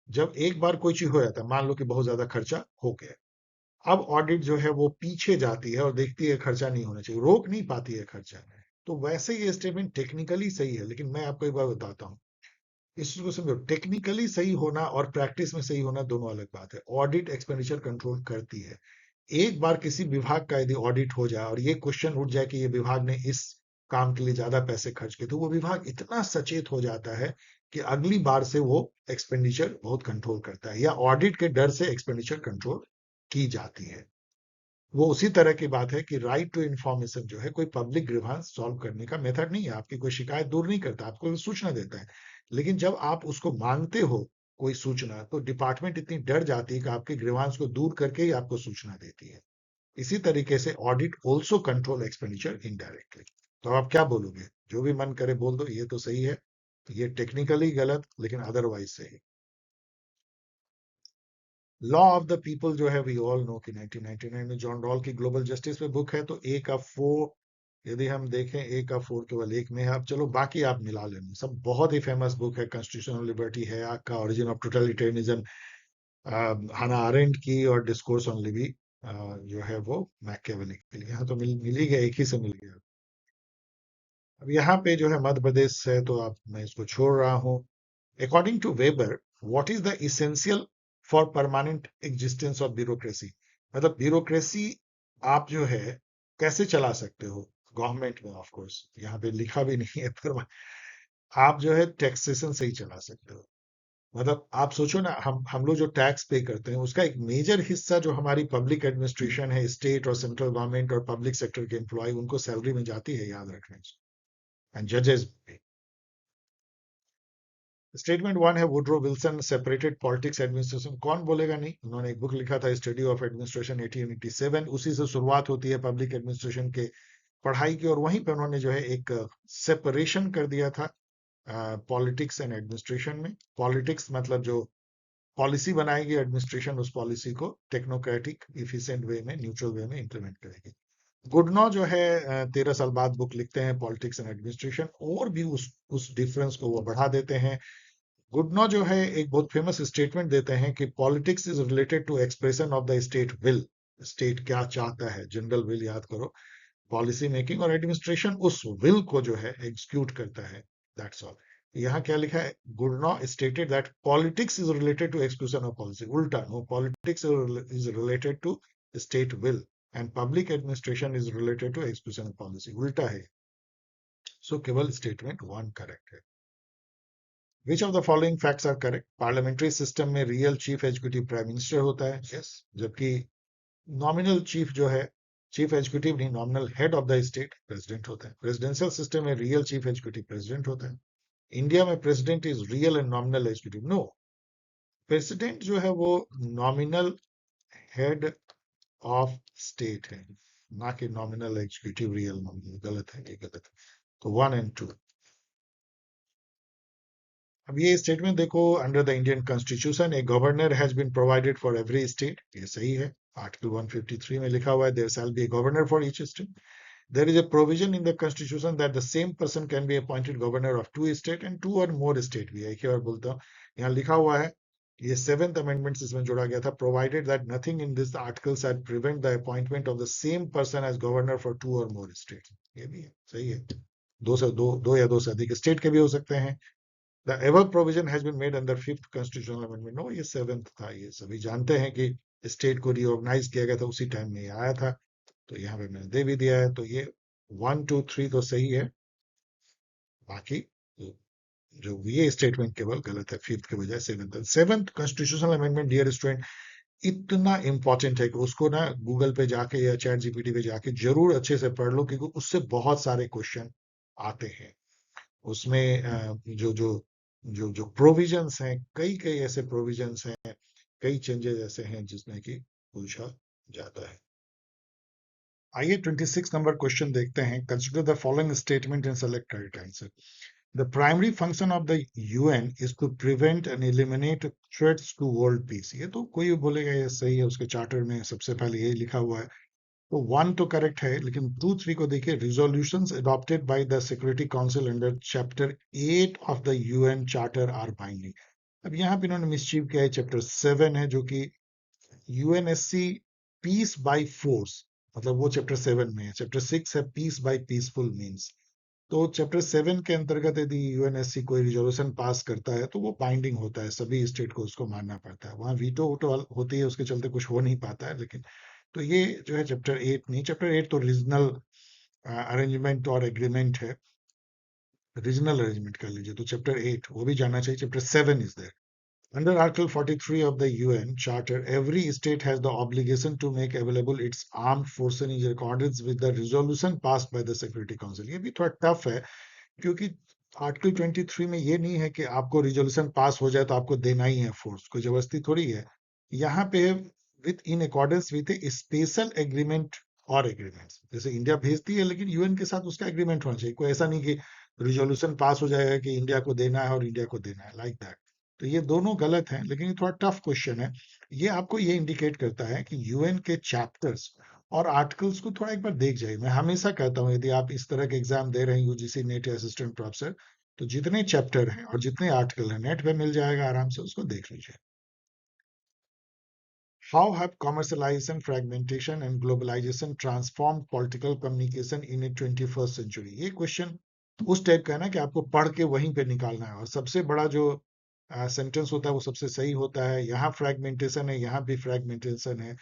जब एक बार कोई चीज हो जाता है, मान लो कि बहुत ज्यादा खर्चा हो गया, अब ऑडिट जो है वो पीछे जाती है और देखती है खर्चा नहीं होना चाहिए, रोक नहीं पाती है खर्चा। तो वैसे ये स्टेटमेंट टेक्निकली सही है, लेकिन मैं आपको एक बार बताता हूँ, इस चीज को समझो, टेक्निकली सही होना और प्रैक्टिस में सही होना दोनों अलग बात है। ऑडिट एक्सपेंडिचर कंट्रोल करती है। एक बार किसी विभाग का यदि ऑडिट हो जाए और ये क्वेश्चन उठ जाए कि ये विभाग ने इस काम के लिए ज्यादा पैसे खर्च किए, तो वो विभाग इतना सचेत हो जाता है कि अगली बार से वो एक्सपेंडिचर बहुत कंट्रोल करता है, या ऑडिट के डर से एक्सपेंडिचर कंट्रोल की जाती है। वो उसी तरह की बात है कि राइट टू इन्फॉर्मेशन जो है कोई पब्लिक ग्रीवांस सॉल्व करने का मेथड नहीं है। आपकी कोई शिकायत दूर नहीं करता, आपको सूचना देता है, लेकिन जब आप उसको मांगते हो कोई सूचना, तो डिपार्टमेंट इतनी डर जाती है कि आपके ग्रीवांस को दूर करके ही आपको सूचना देती है। इसी तरीके से audit also control expenditure indirectly. तो आप क्या बोलोगे? जो भी मन करे बोल दो, ये तो सही है, ये टेक्निकली गलत लेकिन अदरवाइज सही। लॉ ऑफ द पीपल जो है, वी ऑल नो कि 1999 में जॉन रॉल की ग्लोबल जस्टिस पे बुक है, तो ए का 4 यदि हम देखें, ए का 4 केवल एक में है। अब चलो बाकी आप मिला लेना, सब बहुत ही फेमस बुक है। कॉन्स्टिट्यूशनल लिबर्टी है का origin of totalitarianism Hannah Arendt की, और डिस्कोर्स ऑन लिबी जो है वो मैकियावेली की। यहाँ तो मिल ही गया, एक ही से मिल गया। अब यहाँ पे जो है मध्य प्रदेश है, तो आप मैं इसको छोड़ रहा हूँ। According to Weber, what is the essential for permanent existence of bureaucracy? मतलब ब्यूरोक्रेसी आप जो है कैसे चला सकते हो गवर्नमेंट में? ऑफ कोर्स यहाँ पे लिखा भी नहीं है, पर आप जो है टैक्सेशन से ही चला सकते हो। मतलब आप सोचो ना, हम लोग जो टैक्स पे करते हैं उसका एक मेजर हिस्सा जो हमारी पब्लिक एडमिनिस्ट्रेशन है, स्टेट और सेंट्रल गवर्नमेंट और पब्लिक सेक्टर के एम्प्लॉय, उनको सैलरी में जाती है, याद रखना। एंड जजेस। स्टेटमेंट वन है Woodrow Wilson separated politics administration. कौन बोलेगा नहीं? उन्होंने एक बुक लिखा था, स्टडी ऑफ एडमिनिस्ट्रेशन 1887। उसी से शुरुआत होती है पब्लिक एडमिनिस्ट्रेशन के पढ़ाई की, और वहीं पे उन्होंने जो है एक सेपरेशन कर दिया था पॉलिटिक्स एंड एडमिनिस्ट्रेशन में। पॉलिटिक्स मतलब जो पॉलिसी बनाएगी, एडमिनिस्ट्रेशन उस पॉलिसी को टेक्नोक्रेटिक इफिशिएंट वे में, न्यूट्रल वे में इंप्लीमेंट करेगी। गुडनॉ जो है 13 साल बाद बुक लिखते हैं पॉलिटिक्स एंड एडमिनिस्ट्रेशन, और भी उस डिफरेंस को वो बढ़ा देते हैं। गुडनॉ जो है एक बहुत फेमस स्टेटमेंट देते हैं कि politics is related to expression of the state will. State क्या चाहता है, जनरल विल याद करो, पॉलिसी मेकिंग, और एडमिनिस्ट्रेशन उस विल को जो है एग्जीक्यूट करता है। That's all. यहाँ क्या लिखा है? Goodnow stated that politics is related to execution of policy. उल्टा, no, politics is related to state will and public administration is related to execution of policy. उल्टा है। सो केवल स्टेटमेंट वन करेक्ट है। Which of the following facts are correct? Parliamentary system में real chief executive prime minister होता है, yes. जबकि nominal chief जो है, चीफ एग्जीक्यूटिव नहीं, nominal head of the state president होता है। प्रेसिडेंशियल सिस्टम में रियल चीफ एग्जीक्यूटिव प्रेसिडेंट होता है। इंडिया में president is real and nominal executive. No, president जो है वो नॉमिनल हेड ऑफ स्टेट है, ना कि नॉमिनल एग्जीक्यूटिव रियल नॉमिनल। गलत है, ये गलत है। तो 1 और 2। अब ये स्टेटमेंट देखो, under the Indian constitution a governor has been provided for every state. ये सही है। आर्टिकल 153 में लिखा हुआ है there shall be a governor for each state. There is a provision in the constitution that the same person can be appointed governor of 2 states and 2 or more state भी है। एक ही बार बोलता हूँ, यहाँ लिखा हुआ है, ये 7th अमेंडमेंट इसमें जोड़ा गया था, provided that nothing in this article shall prevent the appointment of the same person as governor for 2 or more states। ये भी है, सही है। दो या दो से अधिक स्टेट के भी हो सकते हैं। The above provision has been made under 5th constitutional amendment। No, ये 7th था। ये सभी जानते हैं कि स्टेट को रिऑर्गेनाइज किया गया था, उसी टाइम में ये आया था, तो यहाँ पे मैंने दे भी दिया है। तो ये 1, 2, 3 तो सही है, बाकी जो ये स्टेटमेंट केवल गलत है, 5th के बजाय 7th। 7th constitutional amendment, dear student, इतना इंपॉर्टेंट है कि उसको ना गूगल पे जाके या चैट जीपीटी पे जाके जरूर अच्छे से पढ़ लो, क्योंकि उससे बहुत सारे क्वेश्चन आते हैं। उसमें जो जो जो जो प्रोविजंस हैं, कई कई ऐसे प्रोविजंस हैं, कई चेंजेस ऐसे हैं जिसमें कि पूछा जाता है। आइए 26 नंबर क्वेश्चन देखते हैं। Consider the following statement and select correct answer. The primary function of the UN is to prevent and eliminate threats to world peace। ये तो कोई बोलेगा ये सही है, उसके चार्टर में सबसे पहले यही लिखा हुआ है। तो वन तो करेक्ट है, लेकिन टू थ्री को देखिए। Resolutions adopted by the Security Council under chapter 8 of the UN Charter are binding। अब यहाँ पे इन्होंने मिसचीव किया है। चैप्टर 7 है जो कि यूएनएससी पीस बाय फोर्स, मतलब वो चैप्टर 7 में है। चैप्टर 6 है पीस बाय पीसफुल मीन्स। तो चैप्टर 7 के अंतर्गत यदि यूएनएससी कोई रिजोल्यूशन पास करता है तो वो बाइंडिंग होता है, सभी स्टेट को उसको मानना पड़ता है। वहां वीटो वोटो होती है, उसके चलते कुछ हो नहीं पाता है। लेकिन तो ये जो है चैप्टर 8 नहीं, चैप्टर 8 तो रीजनल अरेंजमेंट और एग्रीमेंट है, रीजनल अरेंजमेंट कर लीजिए। तो चैप्टर 8 वो भी जानना चाहिए। Chapter 7 is there. Under Article 43 of the UN Charter, every state has the obligation to make available its armed forces in accordance with the resolution passed by the Security Council। ये भी थोड़ा tough है, क्योंकि article 23 में ये नहीं है कि आपको रिजोल्यूशन पास हो जाए तो आपको देना ही है फोर्स, कोई जबरदस्ती थोड़ी है। यहाँ पे with in accordance with A special agreement और एग्रीमेंट्स, जैसे इंडिया भेजती है लेकिन यूएन के साथ उसका एग्रीमेंट होना चाहिए। कोई ऐसा नहीं कि रिजोल्यूशन पास हो जाएगा कि इंडिया को देना है और इंडिया को देना है, लाइक दैट। तो ये दोनों गलत हैं, लेकिन ये थोड़ा टफ क्वेश्चन है। ये आपको ये इंडिकेट करता है कि यूएन के चैप्टर्स और आर्टिकल्स को थोड़ा एक बार देख जाइए। मैं हमेशा कहता हूँ यदि आप इस तरह के एग्जाम दे रहे हैं, यूजीसी नेट असिस्टेंट प्रोफेसर, तो जितने चैप्टर हैं और जितने आर्टिकल हैं नेट पे मिल जाएगा, आराम से उसको देख लीजिए। How have commercialization, fragmentation and globalization transformed political communication in a 21st century? ये क्वेश्चन उस टाइप का है ना कि आपको पढ़ के वहीं पे निकालना है, और सबसे बड़ा जो सेंटेंस होता है वो सबसे सही होता है। यहाँ फ्रैगमेंटेशन है, यहाँ भी फ्रैगमेंटेशन है।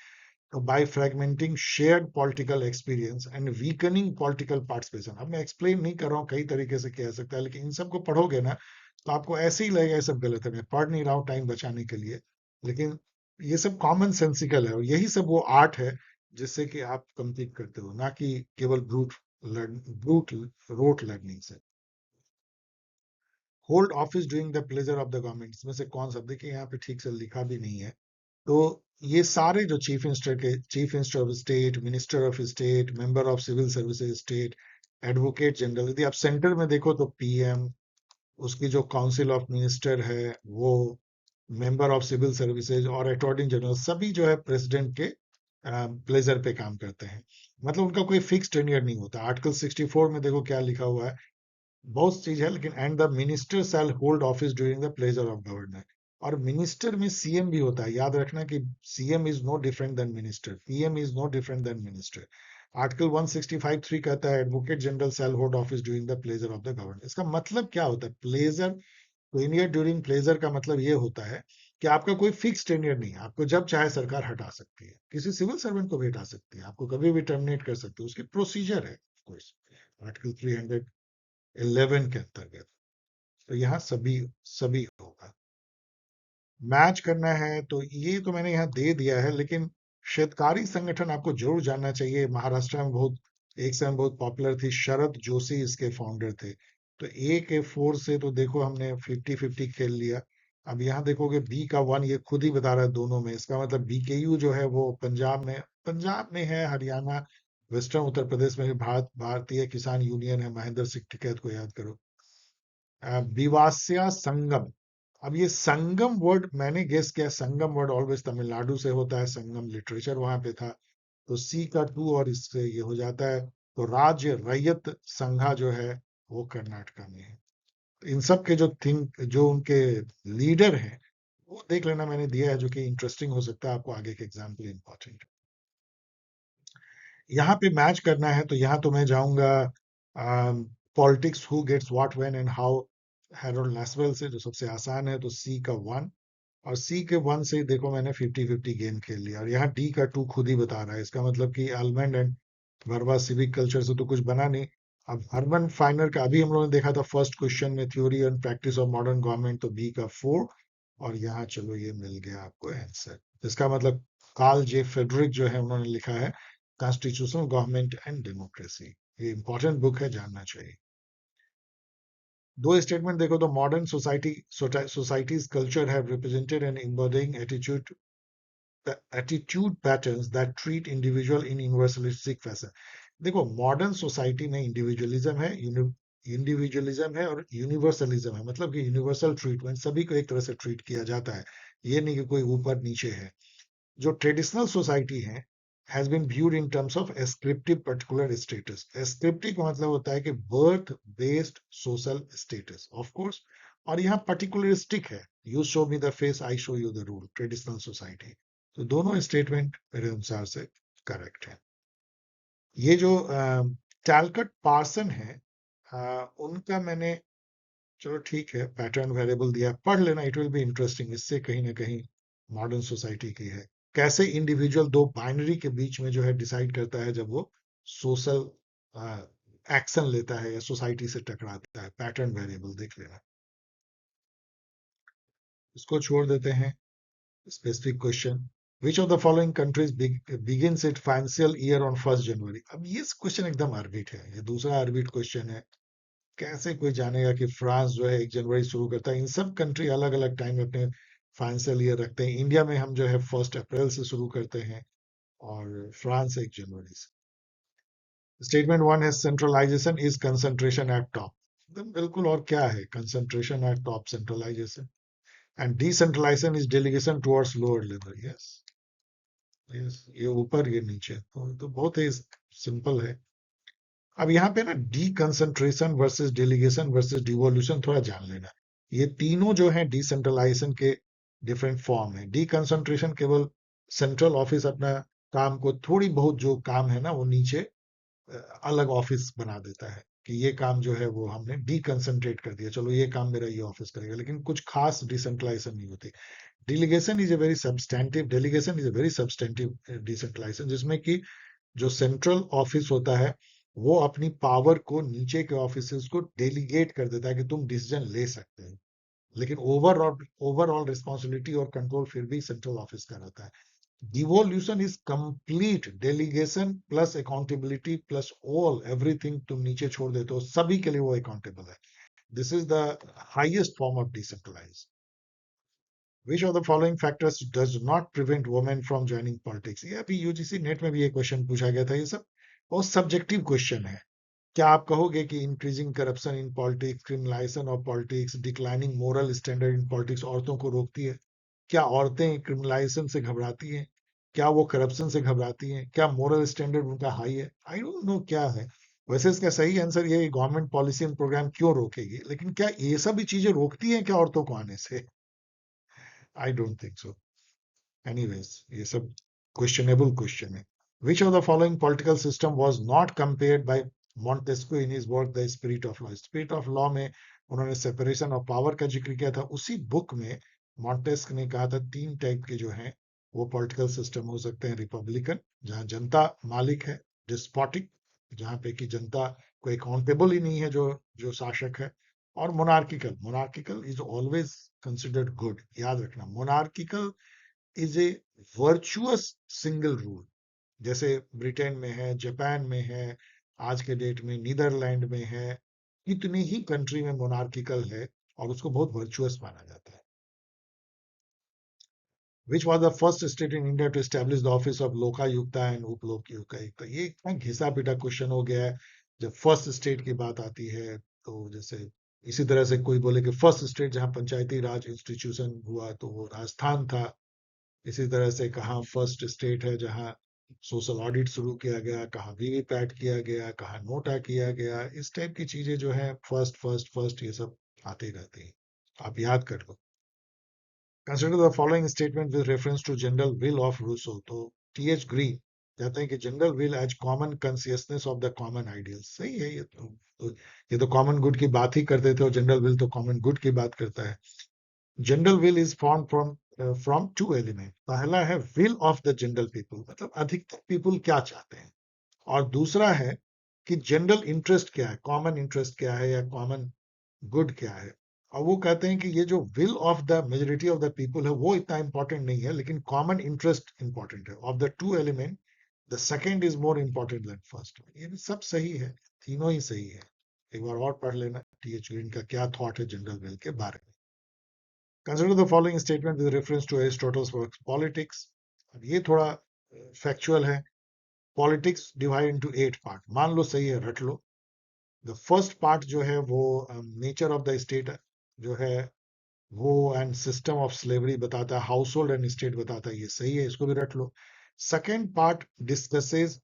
तो by fragmenting shared political experience and weakening political participation. अब मैं एक्सप्लेन नहीं कर रहा हूँ, कई तरीके से किया सकता है, लेकिन इन सबको पढ़ोगे ना तो आपको ऐसे ही लगेगा ये सब गलत है। मैं पढ़ नहीं रहा हूँ टाइम बचाने के लिए, लेकिन ये सब कॉमन सेंसिकल है, और यही सब वो आर्ट है जिससे कि आप कंप्लीट करते हो, ना कि केवल ब्रूट रोट लर्निंग से। Hold office during the pleasure of the government, इसमें से कौन सा, देखिए यहाँ पे ठीक से लिखा भी नहीं है। तो ये सारे जो chief minister of state, minister of state, member of civil services state, advocate general, यदि आप सेंटर में देखो तो पीएम, उसकी जो काउंसिल ऑफ मिनिस्टर है वो, मेंबर ऑफ सिविल सर्विसेज और अटॉर्नी जनरल, सभी जो है प्रेसिडेंट के प्लेजर पे काम करते हैं। मतलब उनका कोई फिक्स टेन्योर नहीं होता। आर्टिकल 64 में देखो क्या लिखा हुआ है, बहुत चीज है, लेकिन and the minister shall hold office during the pleasure of governor. और मिनिस्टर में सीएम भी होता है, याद रखना कि CM is no different than minister, PM is no different than minister. Article 165(3) कहता है advocate general shall hold office during the pleasure of the governor. इसका मतलब क्या होता है प्लेजर, टेन्योर ड्यूरिंग प्लेजर का मतलब ये होता है कि आपका कोई फिक्स टेन्योर नहीं है, आपको जब चाहे सरकार हटा सकती है, किसी सिविल सर्वेंट को भी हटा सकती है, आपको कभी भी टर्मिनेट कर सकती है, उसकी प्रोसीजर है कोर्स, आर्टिकल 311 के अंतर्गत। तो यहाँ सभी सभी होगा। मैच करना है तो ये तो मैंने यहाँ दे दिया है, लेकिन क्षेत्रकारी संगठन आपको जरूर जानना चाहिए। महाराष्ट्र में बहुत एक समय बहुत पॉपुलर थी, शरद जोशी इसके फाउंडर थे। तो ए के 4 से तो देखो हमने 50-50 खेल लिया। अब यहाँ देखोगे बी का 1 ये खुद ही बता रहा है दोनों में, इसका मतलब बीकेयू जो है वो पंजाब में है, हरियाणा, वेस्टर्न उत्तर प्रदेश में भी भारतीय किसान यूनियन है, महेंद्र सिंह टिकैत को याद करो। विवासिया संगम। अब ये संगम वर्ड मैंने गेस किया, संगम वर्ड ऑलवेज तमिलनाडु से होता है, संगम लिटरेचर वहां पे था। तो सी का 2 और इससे ये हो जाता है। तो राज्य रैयत संघा जो है वो कर्नाटका में है। तो इन सब के जो उनके लीडर हैं वो देख लेना, मैंने दिया है, जो कि इंटरेस्टिंग हो सकता है आपको आगे के एग्जाम के लिए इंपॉर्टेंट। यहाँ पे मैच करना है तो यहाँ तो मैं जाऊंगा politics who gets what when and how, Harold Lasswell से, जो सबसे आसान है। तो सी का 1, और सी के 1 से देखो मैंने 50-50 गेम खेल लिया, और यहाँ डी का 2 खुद ही बता रहा है। इसका मतलब कि almond and Verba civic culture से तो कुछ बना नहीं। अब अर्बन फाइनर का अभी हम लोगों ने देखा था फर्स्ट क्वेश्चन में, theory and practice of modern government, तो बी का 4। और यहाँ चलो ये मिल गया आपको आंसर। इसका मतलब कार्ल जे फेडरिक जो है उन्होंने लिखा है कॉन्स्टिट्यूशनल गवर्नमेंट एंड डेमोक्रेसी। ये इंपॉर्टेंट बुक है, जानना चाहिए। दो स्टेटमेंट देखो तो modern societies culture have represented and embodying attitude patterns that treat individual in universalistic fashion. देखो मॉडर्न सोसाइटी में इंडिविजुअलिज्म है और यूनिवर्सलिज्म है, मतलब कि यूनिवर्सल ट्रीटमेंट, सभी को एक तरह से ट्रीट किया जाता है। ये नहीं कि कोई ऊपर नीचे है। जो ट्रेडिशनल सोसाइटी है has been viewed in terms of ascriptive particular status. Ascriptive का मतलब होता है कि birth based social status of course, और यहाँ पर्टिकुलरिस्टिक है, you show me the face I show you the rule, traditional society. तो दोनों स्टेटमेंट मेरे अनुसार से करेक्ट है। ये जो टैलकट पार्सन है, उनका मैंने, चलो ठीक है, पैटर्न वेरिएबल दिया, पढ़ लेना, इट विल बी इंटरेस्टिंग। इससे कहीं ना कहीं मॉडर्न सोसाइटी की है, कैसे इंडिविजुअल दो बाइनरी के बीच में जो है डिसाइड करता है जब वो सोशल एक्शन लेता है या सोसाइटी से टकराता है। पैटर्न वेरिएबल देख लेना। इसको छोड़ देते हैं। Specific question, which of the following countries begins it financial year on 1 जनवरी। अब ये क्वेश्चन एकदम आर्बिट है, ये दूसरा आर्बिट क्वेश्चन है। कैसे कोई जानेगा कि फ्रांस जो है 1 जनवरी शुरू करता है। इन सब कंट्री अलग अलग टाइम में अपने फाइनेंशियल ईयर रखते हैं। इंडिया में हम जो है 1 अप्रैल से शुरू करते हैं और फ्रांस 1 जनवरी से। स्टेटमेंट वन है centralization is concentration at top. बिल्कुल, और क्या है, concentration at top, centralization, and decentralization is delegation towards lower level. Yes, yes, ये ऊपर ये नीचे, तो बहुत ही सिंपल है। अब यहाँ पे ना डीकंसंट्रेशन वर्सेस डेलीगेशन वर्सेस डिवोल्यूशन थोड़ा जान लेना। ये तीनों जो है डिसेंट्रलाइजेशन के डिफरेंट फॉर्म है। डीकंसंट्रेशन केवल सेंट्रल ऑफिस अपना काम को, थोड़ी बहुत जो काम है ना वो नीचे अलग ऑफिस बना देता है कि ये काम जो है वो हमने डीकंसंट्रेट कर दिया, चलो ये काम मेरा ये ऑफिस करेगा, लेकिन कुछ खास डिसेंट्रलाइजेशन नहीं होती। Delegation is a very substantive decentralization, जिसमें कि जो सेंट्रल ऑफिस होता है वो अपनी पावर को नीचे के ऑफिस को डेलीगेट कर देता है कि तुम डिसीजन ले सकते हो, लेकिन ओवरऑल रिस्पॉन्सिबिलिटी और कंट्रोल फिर भी सेंट्रल ऑफिस का रहता है। Devolution is complete delegation plus accountability plus all everything, तुम नीचे छोड़ देते हो, सभी के लिए वो अकाउंटेबल है। This is the highest form of decentralize. Which of the following factors does not prevent women from joining politics? ये अभी यूजीसी नेट में भी ये क्वेश्चन पूछा गया था। ये सब बहुत सब्जेक्टिव क्वेश्चन है। क्या आप कहोगे कि increasing corruption in politics, criminalisation of politics, declining moral standard in politics औरतों को रोकती है? क्या औरतें क्रिमिनलाइजेशन से घबराती हैं? क्या वो करप्शन से घबराती हैं? क्या मोरल स्टैंडर्ड उनका हाई है? आई डोंट नो क्या है। वैसे इसका सही आंसर ये, गवर्नमेंट पॉलिसी एंड प्रोग्राम क्यों रोकेगी, लेकिन क्या ये सभी चीजें रोकती हैं क्या औरतों को आने से? I don't think so. Anyways, ये सब क्वेश्चनेबल क्वेश्चन है। Which of the following political system was not compared by Montesquieu in his work the spirit of law. Spirit of law में उन्होंने सेपरेशन ऑफ पावर का जिक्र किया था। उसी बुक में मॉन्टेस्क ने कहा था तीन टाइप के जो हैं वो पॉलिटिकल सिस्टम हो सकते हैं। रिपब्लिकन, जहां जनता मालिक है। डिस्पोटिक, जहां पे कि जनता कोई अकाउंटेबल ही नहीं है जो जो शासक है। और monarchical, monarchical is always considered good. याद रखना, monarchical is a virtuous single rule, जैसे ब्रिटेन में है, जापान में है, आज के डेट में नीदरलैंड में है। इतनी ही कंट्री में मोनार्किकल है और उसको बहुत वर्चुअस माना जाता है। Which was the first state in India to establish the office of Lokayukta and Upalokayukta. ये इतना घिसा पिटा क्वेश्चन हो गया है। जब फर्स्ट स्टेट की बात आती है तो जैसे इसी तरह से कोई बोले कि फर्स्ट स्टेट जहां पंचायती राज इंस्टीट्यूशन हुआ तो वो राजस्थान था। इसी तरह से कहाँ फर्स्ट स्टेट है जहाँ सोशल ऑडिट शुरू किया गया, कहाँ वीवीपैट किया गया, कहाँ नोटा किया गया। इस टाइप की चीजें जो है फर्स्ट फर्स्ट फर्स्ट ये सब आती रहती हैं, आप याद कर लो। Consider the following statement with reference to general will of Rousseau. तो टीएच ग्रीन कहते हैं कि general will as common consciousness of the common ideal. सही है ये ये तो कॉमन गुड की बात ही करते थे और जनरल विल तो कॉमन गुड की बात करता है। General will is form from two element. पहला है will of the general people, मतलब अधिकतर पीपल क्या चाहते हैं, और दूसरा है कि जनरल इंटरेस्ट क्या है, कॉमन इंटरेस्ट क्या है या कॉमन गुड क्या है। और वो कहते हैं कि ये जो will of the majority of the people है वो इतना इंपॉर्टेंट नहीं है, लेकिन कॉमन इंटरेस्ट इंपॉर्टेंट है। Of the two element the second is more important than first. ये भी सब सही है, तीनों ही सही है। एक बार और पढ़ लेना टीएच ग्रीन का क्या थॉट है जनरल विल के बारे में। Consider the following statement with reference to Aristotle's work politics. अब ये थोड़ा फैक्चुअल है। पॉलिटिक्स डिवाइड इनटू 8 पार्ट, मान लो सही है, रट लो। द फर्स्ट पार्ट जो है वो नेचर ऑफ द स्टेट जो है वो एंड सिस्टम ऑफ स्लेवरी बताता है, हाउस होल्ड एंड स्टेट बताता है, ये सही है, इसको भी रट लो। Second part discusses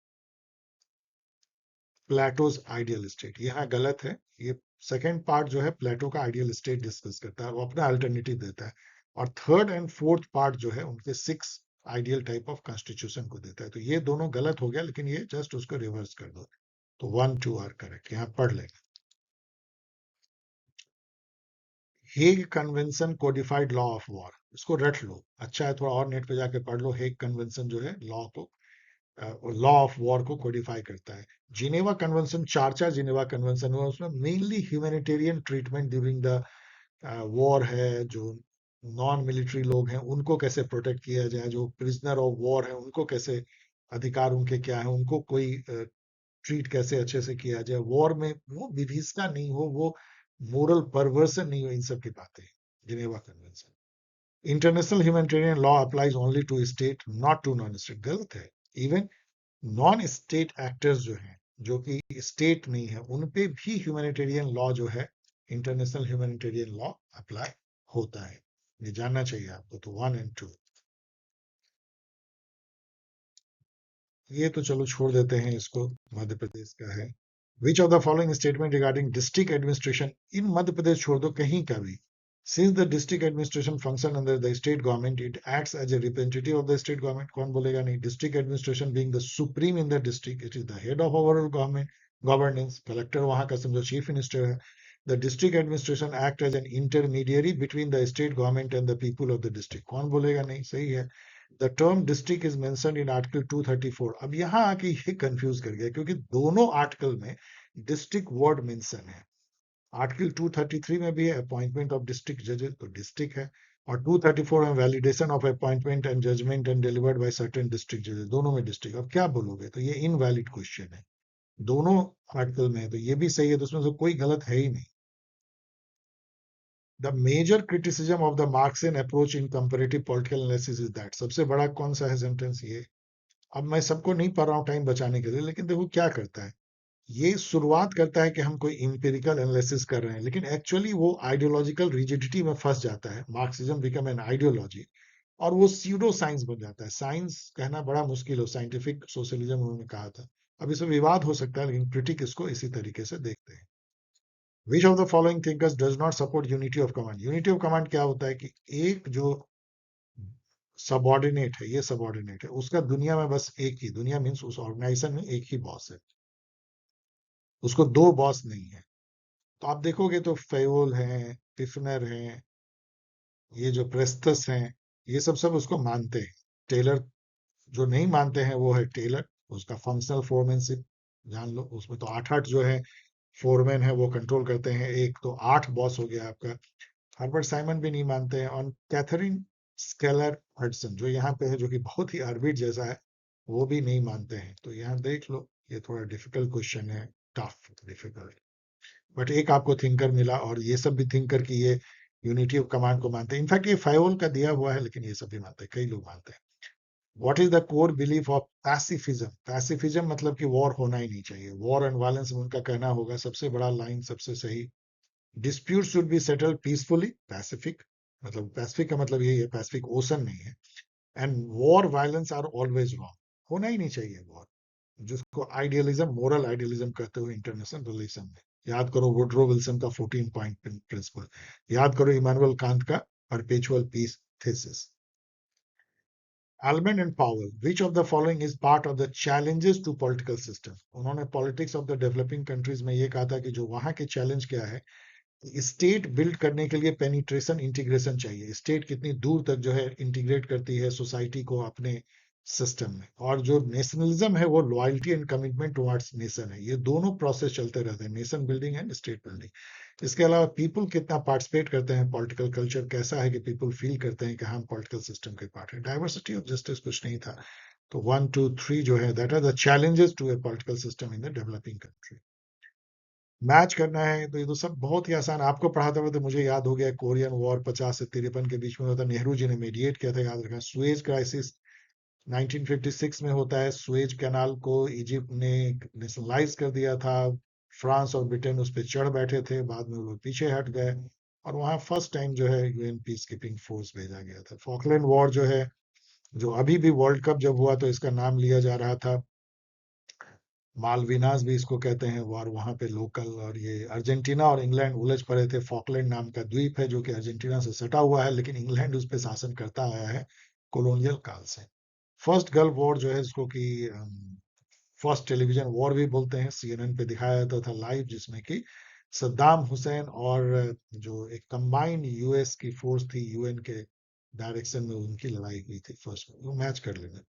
Plato's ideal state, यहाँ गलत है। ये सेकेंड पार्ट जो है प्लेटो का आइडियल स्टेट डिस्कस करता है, वो अपना अल्टरनेटिव देता है। और थर्ड एंड फोर्थ पार्ट जो है उनके 6 आइडियल टाइप ऑफ कॉन्स्टिट्यूशन को देता है। तो ये दोनों गलत हो गया, लेकिन ये जस्ट उसको रिवर्स कर दो। तो 1 2 आर करेक्ट, यहाँ पढ़ लेंगे। Hague convention codified law of war, इसको रट लो, अच्छा है, थोड़ा और नेट पे जाके पढ़ लो। हेग कन्वेंशन जो है लॉ को, लॉ ऑफ वॉर को कोडिफाई करता है। जिनेवा कन्वेंशन, चार चार जिनेवा कन्वेंशन हुआ, उसमें mainly humanitarian treatment during the war है। जो नॉन मिलिट्री लोग हैं उनको कैसे प्रोटेक्ट किया जाए, जो प्रिजनर ऑफ वॉर है उनको कैसे, अधिकार उनके क्या है, उनको कोई ट्रीट कैसे अच्छे से किया जाए वॉर में, वो विभीषिका नहीं हो, वो मोरल परवर्सन नहीं हो, इन सब की बातें। Geneva convention. International humanitarian law applies only to state not to non state, गलत है। इवन नॉन स्टेट एक्टर्स जो हैं, जो कि स्टेट नहीं है, उन पे भी ह्यूमैनिटेरियन लॉ जो है, इंटरनेशनल ह्यूमैनिटेरियन लॉ अप्लाई होता है। ये जानना चाहिए आपको। तो 1 एंड 2 ये तो चलो छोड़ देते हैं इसको, मध्य प्रदेश का है। Which of the following statement regarding district administration, in Madhya Pradesh छोड़ दो, कहीं का भी। Since the district administration function under the state government, it acts as a representative of the state government. कौन बोलेगा नहीं? District administration being the supreme in the district, it is the head of overall government governance. Collector वहां का समझो chief minister है। The district administration act as N intermediary between the state government and the people of the district. कौन बोलेगा नहीं? सही है। The term district is mentioned in article 234। अब यहाँ आके ये कंफ्यूज कर गया, क्योंकि दोनों आर्टिकल में डिस्ट्रिक्ट वर्ड मेंशन है। आर्टिकल 233 में भी है अपॉइंटमेंट ऑफ डिस्ट्रिक्ट जजेस, तो डिस्ट्रिक्ट है। और 234 में validation of appointment and judgment and delivered by certain district जजेस, दोनों में डिस्ट्रिक्ट। अब क्या बोलोगे? तो ये इनवैलिड क्वेश्चन है, दोनों आर्टिकल में है, तो ये भी सही है, तो उसमें से कोई गलत है ही नहीं। The major criticism of the Marxian approach in comparative political analysis is that, सबसे बड़ा कौन सा है सेंटेंस ये? अब मैं सबको नहीं पढ़ रहा हूँ टाइम बचाने के लिए, लेकिन देखो क्या करता है। ये शुरुआत करता है कि हम कोई इंपेरिकल एनालिसिस कर रहे हैं, लेकिन एक्चुअली वो आइडियोलॉजिकल रिजिडिटी में फंस जाता है। मार्क्सिज्म बिकम एन आइडियोलॉजी, और वो सीडो साइंस बन जाता है। साइंस कहना बड़ा मुश्किल हो, साइंटिफिक सोशलिज्म उन्होंने कहा था। अब इसमें विवाद हो सकता है, लेकिन क्रिटिक इसको इसी तरीके से देखते हैं। विच of the following thinkers does not support unity of command. Unity of command क्या होता है कि एक जो सबॉर्डिनेट है, ये सबॉर्डिनेट है, उसका दुनिया में बस एक ही, दुनिया मीन्स उस ऑर्गेनाइजेशन में एक ही बॉस है, उसको दो बॉस नहीं है। तो आप देखोगे तो फेयोल हैं, पिफनर हैं, ये जो प्रेस्तस हैं, ये सब सब उसको मानते हैं। टेलर जो नहीं मानते हैं वो है टेलर, उसका फंक्शनल फोरमैनशिप जान लो, उसमें तो 8 8 जो है फोरमैन है वो कंट्रोल करते हैं, एक तो 8 बॉस हो गया आपका। हर्बर्ट साइमन भी नहीं मानते हैं। और कैथरीन स्केलर हडसन जो यहाँ पे है, जो कि बहुत ही ऑर्बिट जैसा है, वो भी नहीं मानते हैं। तो यहाँ देख लो, ये थोड़ा डिफिकल्ट क्वेश्चन है, टफ डिफिकल्ट। बट एक आपको थिंकर मिला, और ये सब भी थिंकर की ये यूनिटी ऑफ कमांड को मानते हैं। इनफैक्ट ये फायोल का दिया हुआ है, लेकिन ये सब भी मानते हैं, कई लोग मानते हैं। What is the core belief of pacifism? Pacifism मतलब कि वॉर होना ही नहीं चाहिए, वॉर एंड वायलेंस में उनका कहना होगा सबसे बड़ा लाइन, सबसे सही। Dispute should be settled peacefully, pacific, मतलब पैसिफिक का मतलब यही है, पैसिफिक ओशन नहीं है। And war violence are always wrong, होना ही नहीं चाहिए वॉर, जिसको आइडियलिज्म, मोरल आइडियलिज्म कहते हुए इंटरनेशनल रिलेशन में। याद करो वुडरो विल्सन का 14 पॉइंट प्रिंसिपल, याद करो इमानुअल कांत का perpetual peace thesis. Element and power. Which of the following is part of the challenges to political system? उन्होंने politics of the developing countries में ये कहा था कि जो वहां के चैलेंज क्या है, स्टेट बिल्ड करने के लिए पेनिट्रेशन इंटीग्रेशन चाहिए। स्टेट कितनी दूर तक जो है इंटीग्रेट करती है सोसाइटी को अपने सिस्टम में, और जो नेशनलिज्म है वो loyalty and commitment towards nation है। ये दोनों प्रोसेस चलते रहते हैं, nation building and state building. इसके अलावा पीपल कितना पार्टिसिपेट करते हैं, पॉलिटिकल कल्चर कैसा है कि पीपल फील करते हैं कि हम पॉलिटिकल सिस्टम के पार्ट हैं। डाइवर्सिटी ऑफ जस्टिस कुछ नहीं था। तो 1 2 3 जो है, that are the challenges to a political system in the developing country. Match करना है तो ये तो सब बहुत ही आसान, आपको पढ़ाते हुए तो मुझे याद हो गया, कोरियन वॉर 50 से 53 के बीच में होता, नेहरू जी ने मीडिएट किया था, याद रखना। सुएज क्राइसिस 1956 में होता है, सुएज कैनाल को इजिप्ट ने नेशनलाइज कर दिया था, फ्रांस और ब्रिटेन उस पर चढ़ बैठे थे, बाद में वो पीछे हट गए, और वहां फर्स्ट टाइम जो है यूएन पीस कीपिंग फोर्स भेजा गया था। फॉकलैंड वॉर जो है, जो अभी भी वर्ल्ड कप जब हुआ तो इसका नाम लिया जा रहा था, मालविनास भी इसको कहते हैं वॉर, वहां पे लोकल, और ये अर्जेंटीना और इंग्लैंड उलझ पड़े थे। फॉकलैंड नाम का द्वीप है जो कि अर्जेंटीना से सटा हुआ है, लेकिन इंग्लैंड उस पर शासन करता आया है कॉलोनियल काल से। फर्स्ट गल्फ वॉर जो है, इसको कि फर्स्ट टेलीविजन वॉर भी बोलते हैं, सीएनएन पे दिखाया जाता था लाइव, जिसमें कि सद्दाम हुसैन और जो एक कंबाइंड यूएस की फोर्स थी यूएन के डायरेक्शन में, उनकी लड़ाई हुई थी फर्स्ट में। वो मैच कर लेना।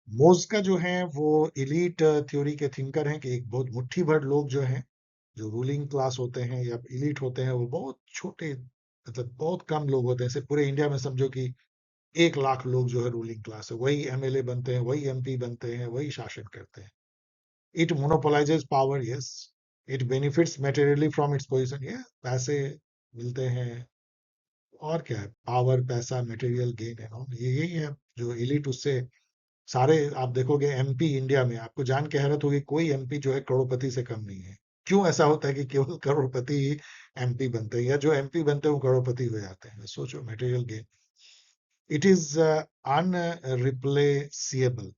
मोज्का जो हैं वो इलीट थ्योरी के थिंकर हैं, कि एक बहुत मुट्ठी भर लोग जो हैं, जो रूलिंग क्लास होते हैं या इलीट होते हैं, वो बहुत छोटे, मतलब बहुत कम लोग होते हैं। जैसे पूरे इंडिया में समझो कि 1 लाख लोग जो है रूलिंग क्लास है, वही एमएलए बनते हैं, वही एमपी बनते हैं, वही शासन करते हैं। It monopolises power, yes. It benefits materially from its position, ये पैसे मिलते हैं, और क्या है, पावर, पैसा, मटेरियल गेन है, ये यही है जो एलिट उससे। सारे आप देखोगे एमपी इंडिया में, आपको जान के हैरत होगी, कोई एमपी जो है करोड़पति से कम नहीं है। क्यों ऐसा होता है कि केवल करोड़पति ही एमपी बनते हैं, या जो एमपी बनते हैं वो करोड़पति हो जाते हैं? सोचो, मटेरियल गेन। इट इज अनरिप्लेसिएबल,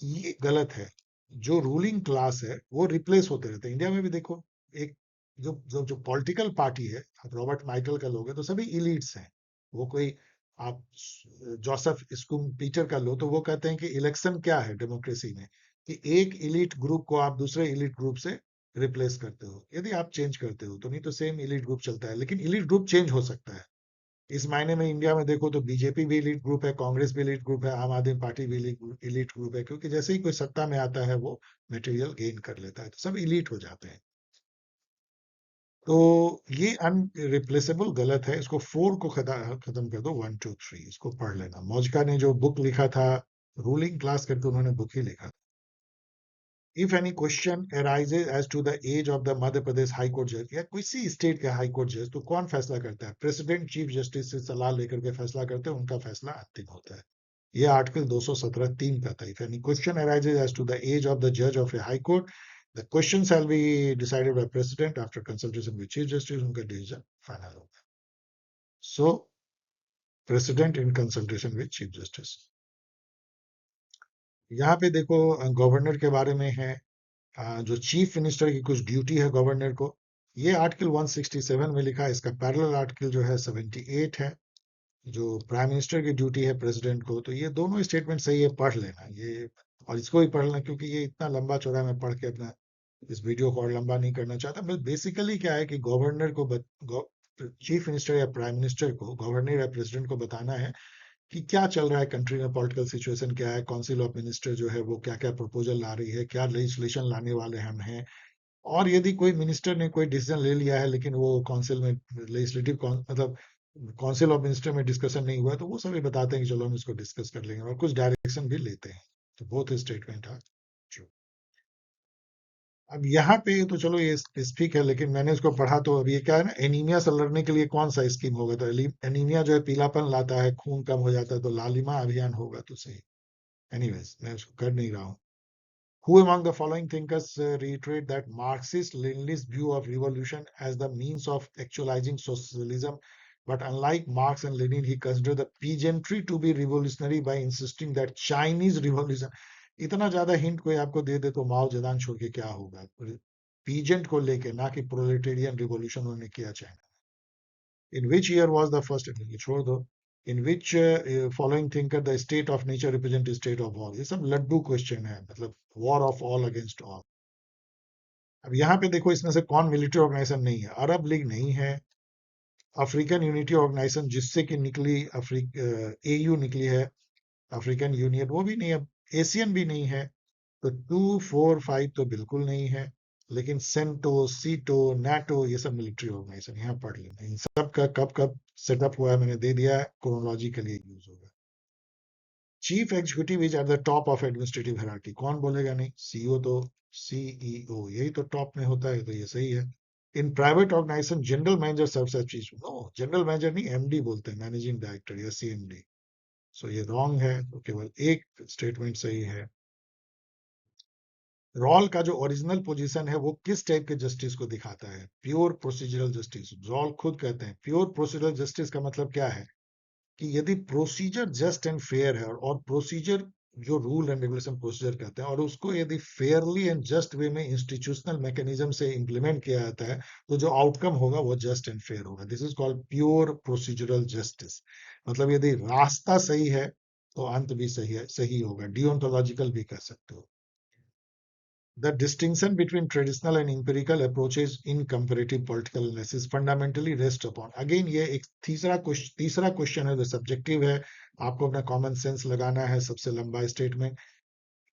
ये गलत है। जो रूलिंग क्लास है वो रिप्लेस होते रहते हैं। इंडिया में भी देखो, एक जो पॉलिटिकल पार्टी है, आप रॉबर्ट माइकल का लोग है तो सभी इलीट्स हैं। वो कोई, आप जोसेफ स्कूम पीटर का लो तो वो कहते हैं कि इलेक्शन क्या है डेमोक्रेसी में, कि एक इलीट ग्रुप को आप दूसरे इलीट ग्रुप से रिप्लेस करते हो। यदि आप चेंज करते हो तो, नहीं तो सेम इलीट ग्रुप चलता है, लेकिन इलीट ग्रुप चेंज हो सकता है। इस मायने में इंडिया में देखो तो बीजेपी भी इलीट ग्रुप है, कांग्रेस भी इलीट ग्रुप है, आम आदमी पार्टी भी इलीट ग्रुप है, क्योंकि जैसे ही कोई सत्ता में आता है वो मटेरियल गेन कर लेता है, तो सब इलीट हो जाते हैं। तो ये अनरिप्लेसेबल गलत है, इसको फोर को खत्म कर दो, 1 2 3 इसको पढ़ लेना। मौजका ने जो बुक लिखा था, रूलिंग क्लास करके उन्होंने बुक ही लिखा था। If any question arises as to the age of the Madhya Pradesh high court जज, या किसी स्टेट के हाई कोर्ट जज, तो कौन फैसला करता है? प्रेसिडेंट चीफ जस्टिस से सलाह लेकर के फैसला करते हैं, उनका फैसला अंतिम होता है। ये आर्टिकल 217(3) का था। If any question arises as to the age of the जज of a high court, the question shall be decided by president after consultation with chief justice, उनका डिसीजन फाइनल होगा। So president in consultation with chief justice. यहाँ पे देखो governor के बारे में है, जो चीफ मिनिस्टर की कुछ ड्यूटी है गवर्नर को, ये आर्टिकल 167 में लिखा है। इसका पैरेलल आर्टिकल जो है 78 है, जो प्राइम मिनिस्टर की ड्यूटी है प्रेसिडेंट को। तो ये दोनों स्टेटमेंट सही है, पढ़ लेना ये, और इसको भी पढ़ लेना, क्योंकि ये इतना लंबा चौड़ा मैं पढ़ के अपना इस वीडियो को और लंबा नहीं करना चाहता। बस बेसिकली क्या है कि गवर्नर को चीफ मिनिस्टर या प्राइम मिनिस्टर को, गवर्नर या प्रेसिडेंट को बताना है कि क्या चल रहा है कंट्री में, पॉलिटिकल सिचुएशन क्या है, काउंसिल ऑफ मिनिस्टर जो है वो क्या क्या प्रपोजल ला रही है, क्या लेजिस्लेशन लाने वाले हम हैं। और यदि कोई मिनिस्टर ने कोई डिसीजन ले लिया है लेकिन वो काउंसिल में, लेजिस्लेटिव मतलब काउंसिल ऑफ मिनिस्टर में डिस्कशन नहीं हुआ है, तो वो सभी बताते हैं कि चलो हम इसको डिस्कस कर लेंगे, और कुछ डायरेक्शन भी लेते हैं। तो बोथ स्टेटमेंट है ट्रू। अब यहाँ पे तो चलो ये स्पेसिफिक है, लेकिन मैंने इसको पढ़ा तो अब ये क्या है ना, एनीमिया से लड़ने के लिए कौन सा स्कीम होगा? तो एनीमिया जो है पीलापन लाता है, खून कम हो जाता है, तो लालिमा अभियान होगा तो सही। एनीवेज, मैं उसको कर नहीं रहा हूँ। Who among the following thinkers reiterate that Marxist-Leninist view of revolution as the means of actualizing socialism? But unlike Marx and Lenin, he considered the peasantry to be revolutionary by insisting that Chinese revolution. इतना ज्यादा hint कोई आपको दे दे तो माओ जेदान छोड़ के क्या होगा? Peasant को लेके, ना कि प्रोलेटेरियन रिवॉल्यूशन उन्होंने किया China. In which year was the first? छोड़ दो। In which following thinker the state of nature represent state of all? ये सब लड्डू क्वेश्चन है, मतलब war of all against all। अब यहाँ पे देखो, इसमें से कौन मिलिट्री ऑर्गेनाइजेशन नहीं है? अरब लीग नहीं है, अफ्रीकन यूनिटी ऑर्गेनाइजेशन जिससे कि निकली एयू निकली है, अफ्रीकन यूनियन, वो भी नहीं है, एशियन भी नहीं है। तो 2 4 5 तो बिल्कुल नहीं है। लेकिन सेंटो, सीटो, नाटो, ये सब मिलिट्री ऑर्गेनाइजेशन, यहाँ पढ़ लेना। इन सब का कब कब सेटअप हुआ है मैंने दे दिया है, क्रोनोलॉजिकली यूज होगा। Chief executive is at the top of administrative hierarchy, कौन बोलेगा नहीं, सीईओ तो, सीईओ यही तो टॉप में होता है, तो ये सही है। In private organization general manager serves as chief, no, general manager नहीं, एमडी बोलते हैं, मैनेजिंग डायरेक्टर या सीएमडी। सो ये रॉन्ग है, तो केवल एक स्टेटमेंट सही है। रॉल का जो ओरिजिनल पोजीशन है वो किस टाइप के जस्टिस को दिखाता है, प्योर प्रोसीजरल जस्टिस। रॉल खुद कहते हैं प्योर प्रोसीजरल जस्टिस का मतलब क्या है, कि यदि प्रोसीजर जस्ट एंड फेयर है, और प्रोसीजर जो रूल एंड रेगुलेशन प्रोसीजर कहते हैं, और उसको यदि फेयरली एंड जस्ट वे में इंस्टीट्यूशनल मैकेनिज्म से इंप्लीमेंट किया जाता है, तो जो आउटकम होगा वो जस्ट एंड फेयर होगा। This is called pure procedural justice. मतलब यदि रास्ता सही है तो अंत भी सही है, सही होगा, डिओन्टोलॉजिकल भी कह सकते हो। The distinction between traditional and empirical approaches in comparative political analysis fundamentally rests upon, again ये एक तीसरा क्वेश्चन है जो सब्जेक्टिव है, आपको अपना कॉमन सेंस लगाना है। सबसे लंबा स्टेटमेंट,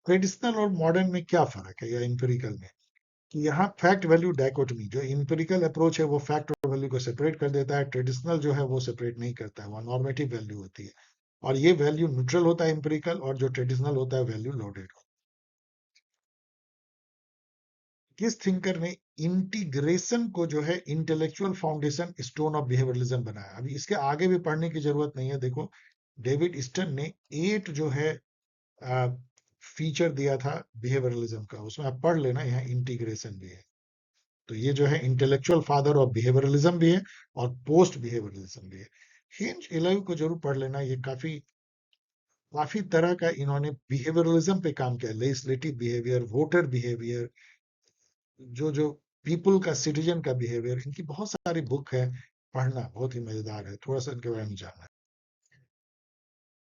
ट्रेडिशनल और मॉडर्न में क्या फर्क है, या इंपेरिकल में, कि यहाँ फैक्ट वैल्यू डायकोटमी, जो इंपेरिकल अप्रोच है वो फैक्ट और वैल्यू को सेपरेट कर देता है, ट्रेडिशनल जो है वो सेपरेट नहीं करता है, वो नॉर्मेटिव वैल्यू होती है, और ये वैल्यू न्यूट्रल होता है इंपेरिकल, और जो ट्रेडिशनल होता है वैल्यू लोडेड। किस थिंकर ने इंटीग्रेशन को जो है intellectual foundation stone of behaviourism बनाया। अभी इसके आगे भी पढ़ने की जरूरत नहीं है, देखो डेविड ईस्टन ने 8 जो है फीचर दिया था बिहेवियरलिज्म का, उसमें आप पढ़ लेना, यहाँ इंटीग्रेशन भी है। तो ये जो है इंटेलेक्चुअल फादर ऑफ बिहेवियरलिज्म भी है और पोस्ट बिहेवियरलिज्म भी है। हिंज इलेव को जरूर पढ़ लेना, ये काफी काफी तरह का इन्होंने बिहेवियरलिज्म पे काम किया, लेजिस्लेटिव बिहेवियर, वोटर बिहेवियर, जो जो पीपल का, सिटीजन का बिहेवियर, इनकी बहुत सारी बुक है, पढ़ना बहुत ही मजेदार है, थोड़ा सा इनके बारे में जानना है।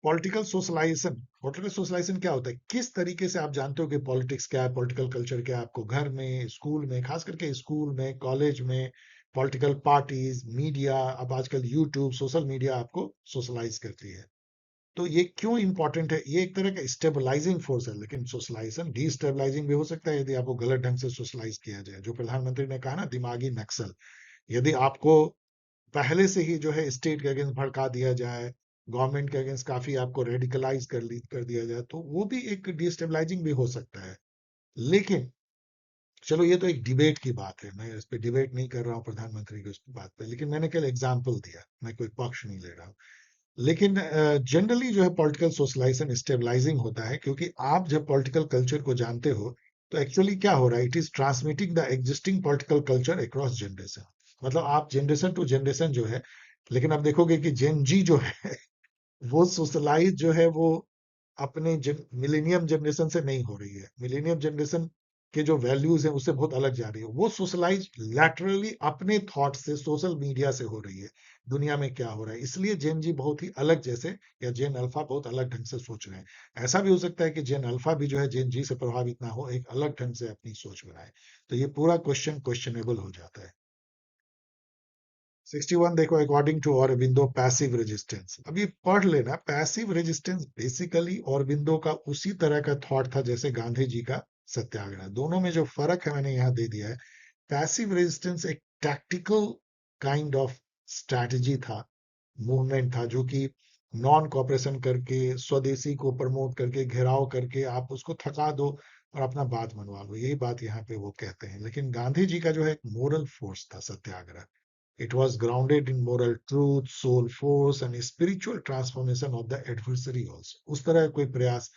पॉलिटिकल सोशलाइजेशन क्या होता है, किस तरीके से आप जानते हो कि पॉलिटिक्स क्या है, पॉलिटिकल कल्चर क्या है, आपको घर में, स्कूल में, खास करके स्कूल में, कॉलेज में, पॉलिटिकल पार्टीज, मीडिया, अब आजकल यूट्यूब, सोशल मीडिया आपको सोशलाइज करती है। तो ये क्यों इंपॉर्टेंट है, ये एक तरह का स्टेबलाइजिंग फोर्स है, लेकिन सोशलाइजेशन डिस्टेबलाइजिंग भी हो सकता है यदि आपको गलत ढंग से सोशलाइज किया जाए, जो प्रधानमंत्री ने कहा ना, दिमागी नक्सल। यदि आपको पहले से ही जो है स्टेट के अगेंस्ट भड़का दिया जाए, गवर्नमेंट के अगेंस्ट काफी आपको रेडिकलाइज कर दिया जाए, तो वो भी एक डिस्टेबलाइजिंग भी हो सकता है। लेकिन चलो ये तो एक डिबेट की बात है, मैं इस पे डिबेट नहीं कर रहा हूँ प्रधानमंत्री की उस बात पे, लेकिन मैंने कल एग्जाम्पल दिया, मैं कोई पक्ष नहीं ले रहा हूँ। लेकिन जनरली जो है पॉलिटिकल सोशलाइजेशन स्टेबलाइजिंग होता है, क्योंकि आप जब पॉलिटिकल कल्चर को जानते हो, तो एक्चुअली क्या हो रहा है, it is transmitting the existing political culture across generation. मतलब आप जनरेशन टू जनरेशन जो है, लेकिन आप देखोगे कि जेन जी जो है वो सोशलाइज जो है वो अपने मिलेनियम जनरेशन से नहीं हो रही है, मिलेनियम जनरेशन के जो वैल्यूज हैं उससे बहुत अलग जा रही है, वो सोशलाइज लैटरली अपने थॉट से, सोशल मीडिया से हो रही है, दुनिया में क्या हो रहा है, इसलिए जेन जी बहुत ही अलग जैसे, या जेन अल्फा बहुत अलग ढंग से सोच रहे हैं। ऐसा भी हो सकता है कि जेन अल्फा भी जो है जेन जी से प्रभावित ना हो, एक अलग ढंग से अपनी सोच बनाए, तो ये पूरा क्वेश्चनेबल हो जाता है। 61 देखो, according to Aurobindo passive resistance, अब ये पढ़ लेना, पैसिव रेजिस्टेंस बेसिकली ऑरबिंदो का उसी तरह का थॉट था जैसे गांधी जी का सत्याग्रह, दोनों में जो फर्क है मैंने यहाँ दे दिया है। पैसिव रेजिस्टेंस एक टैक्टिकल काइंड ऑफ स्ट्रैटेजी था, मूवमेंट था, जो कि नॉन कॉपरेशन करके, स्वदेशी को प्रमोट करके, घेराव करके आप उसको थका दो और अपना बात मनवा लो, यही बात यहाँ पे वो कहते हैं। लेकिन गांधी जी का जो है एक मोरल फोर्स था सत्याग्रह, it was grounded in moral truth, soul force and spiritual transformation of the adversary also। उस तरह का कोई प्रयास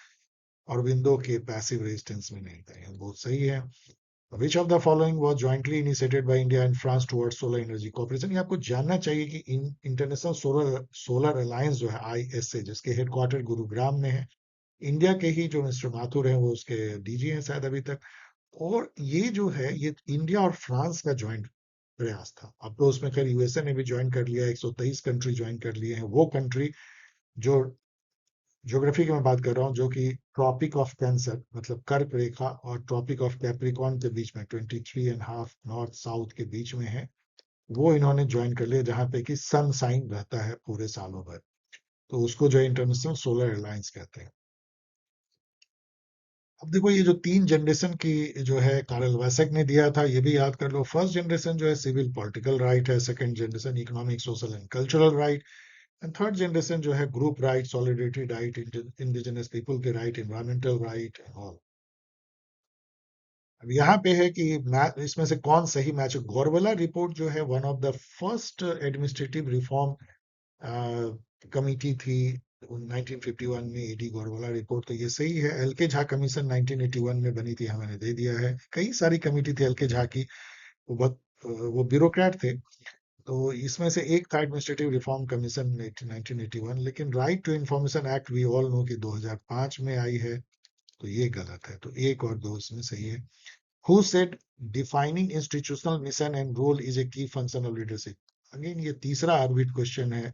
अरविंदो के पैसिव रेजिस्टेंस में नहीं था, ये बहुत सही है। Which of the following was jointly initiated by India and France towards solar energy cooperation? ये आपको जानना चाहिए कि इंटरनेशनल सोलर अलायंस जो है ISA, जिसके हेडक्वार्टर गुरुग्राम में है, इंडिया के ही जो मिस्टर माथुर हैं वो उसके डीजी हैं शायद अभी तक, और ये जो है ये इंडिया और फ्रांस का ज्वाइंट प्रयास था। अब तो उसमें खैर यूएसए ने भी ज्वाइन कर लिया, 123 कंट्री ज्वाइन कर लिए हैं, वो कंट्री जो ज्योग्राफी की मैं बात कर रहा हूँ, जो कि ट्रॉपिक ऑफ कैंसर मतलब कर्क रेखा और ट्रॉपिक ऑफ कैप्रिकॉर्न के बीच में 23.5 नॉर्थ साउथ के बीच में है, वो इन्होंने ज्वाइन कर लिया, जहां पे कि सन साइन रहता है पूरे सालों भर, तो उसको जो इंटरनेशनल सोलर अलायंस कहते हैं। अब देखो ये जो 3 जनरेशन की जो है कार्ल वेसेक ने दिया था, ये भी याद कर लो। फर्स्ट जनरेशन जो है सिविल पॉलिटिकल राइट है, second generation economic social and cultural right, and third generation जो है group right, solidarity right, indigenous people के right, environmental right and all. अब यहाँ पे है कि इसमें से कौन सही मैच है। गौरवला रिपोर्ट जो है one of the first administrative reform committee थी 1951 में, एडी गौरवाला रिपोर्ट, तो ये सही है। एल के झा कमीशन 1981 में बनी थी, हमें दे दिया है। कई सारी कमेटी थी एल के झा की, वो बहुत वो ब्यूरोक्रेट थे। तो इसमें से एक था एडमिनिस्ट्रेटिव रिफॉर्म कमीशन 1981, लेकिन right to information act we all know कि 2005 में आई है, तो ये गलत है। तो एक और दो इसमें सही है। Who said defining institutional mission and role is a key function of leadership. Again ये तीसरा आर्बिट क्वेश्चन है।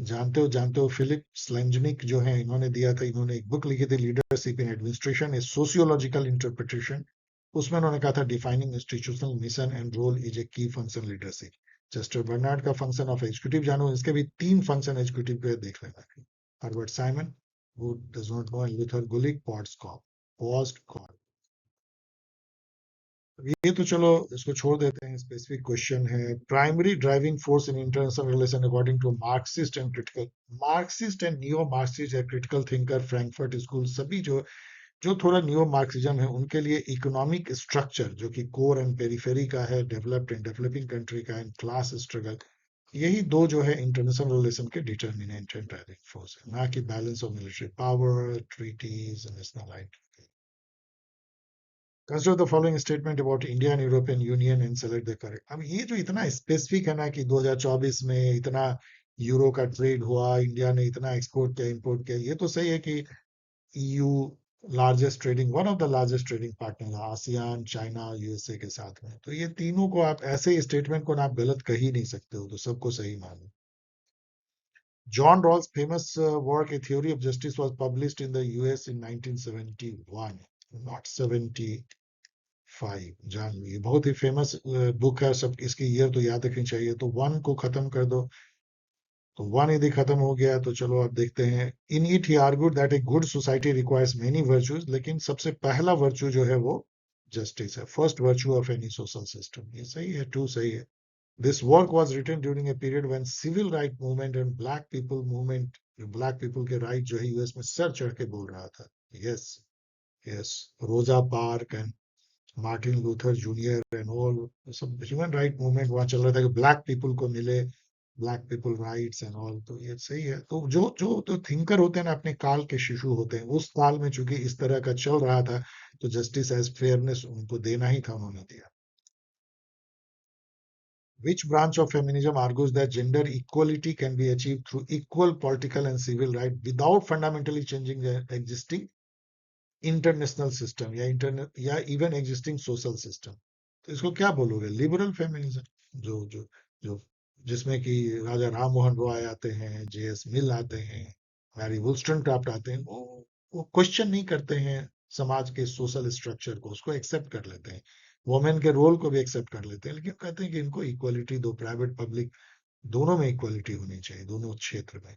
जानते हो फिलिप स्लेंजनिक जो है, इन्होंने दिया था, इन्होंने एक बुक लिखी थी leadership in administration, a sociological interpretation. उसमें उन्होंने कहा था defining institutional mission and role is a key function leadership. Chester Barnard का फंक्शन ऑफ एग्जीक्यूटिव जानो, इसके भी 3 फंक्शन एग्जीक्यूटिव के देख लेना। Herbert Simon, who does not know, and Luther Gulick, post. ये तो चलो इसको छोड़ देते हैं। स्पेसिफिक क्वेश्चन है, primary driving force in international relation according to Marxist and neo Marxist या क्रिटिकल थिंकर, फ्रैंकफर्ट स्कूल, सभी जो थोड़ा नियो मार्क्सिज्म है, उनके लिए इकोनॉमिक स्ट्रक्चर जो कि कोर एंड पेरिफेरी का है, डेवलप्ड एंड डेवलपिंग कंट्री का, एंड क्लास स्ट्रगल, यही दो जो है इंटरनेशनल रिलेशन के डिटर्मिनेंट एंड ड्राइविंग फोर्स है, ना कि balance of military power, treaties, national identity. Consider the following statement about India and European Union and select the correct। अब ये जो इतना स्पेसिफिक है ना कि 2024 में इतना यूरो का ट्रेड हुआ, इंडिया ने इतना एक्सपोर्ट किया, इंपोर्ट किया, ये तो सही है कि EU largest trading, one of the largest trading partner, ASEAN, China, USA के साथ में। तो ये तीनों को आप ऐसे स्टेटमेंट को ना आप गलत कह ही नहीं सकते हो, तो सबको सही मानो। John Rawls' famous work, A Theory of Justice, was published in the US in 1971, not 75। जान लो, ये बहुत ही फेमस बुक है, सब इसकी ईयर तो याद रखनी चाहिए। तो वन को खत्म कर दो, तो वन यदि खत्म हो गया तो चलो अब देखते हैं। In it he argued that a good society requires many virtues, लेकिन सबसे पहला वर्च्यू जो है वो जस्टिस है, first virtue of any social system. ये सही है, टू सही है। This work was written during a period when civil right movement and black people movement, black people के राइट जो है यूएस में सर चढ़ के बोल रहा था। यस, यस, रोजा park and Martin Luther junior and all, सब ह्यूमन राइट मूवमेंट वहां चल रहा था कि ब्लैक पीपल को मिले black people rights and all. तो ये सही है। तो जो जो तो थिंकर होते हैं ना, अपने काल के शिशु होते हैं, उस काल में चूंकि इस तरह का चल रहा था, तो जस्टिस एज फेयरनेस उनको देना ही था, उन्होंने दिया। Which branch of feminism argues that gender equality can be achieved through equal political and civil rights without fundamentally changing the existing international system या इंटरनेट या इवन एग्जिस्टिंग सोशल सिस्टम? तो इसको क्या बोलोगे? लिबरल फेमिनिज्म, जो जो जो जिसमें कि राजा राम मोहन रॉय आते हैं, जेएस मिल आते हैं, मैरी वुllstonecraft आते हैं, वो क्वेश्चन नहीं करते हैं समाज के सोशल स्ट्रक्चर को, उसको एक्सेप्ट कर लेते हैं, वुमेन के रोल को भी एक्सेप्ट कर लेते हैं, लेकिन कहते हैं कि इनको इक्वलिटी दो, प्राइवेट पब्लिक दोनों में इक्वलिटी होनी चाहिए, दोनों क्षेत्र में।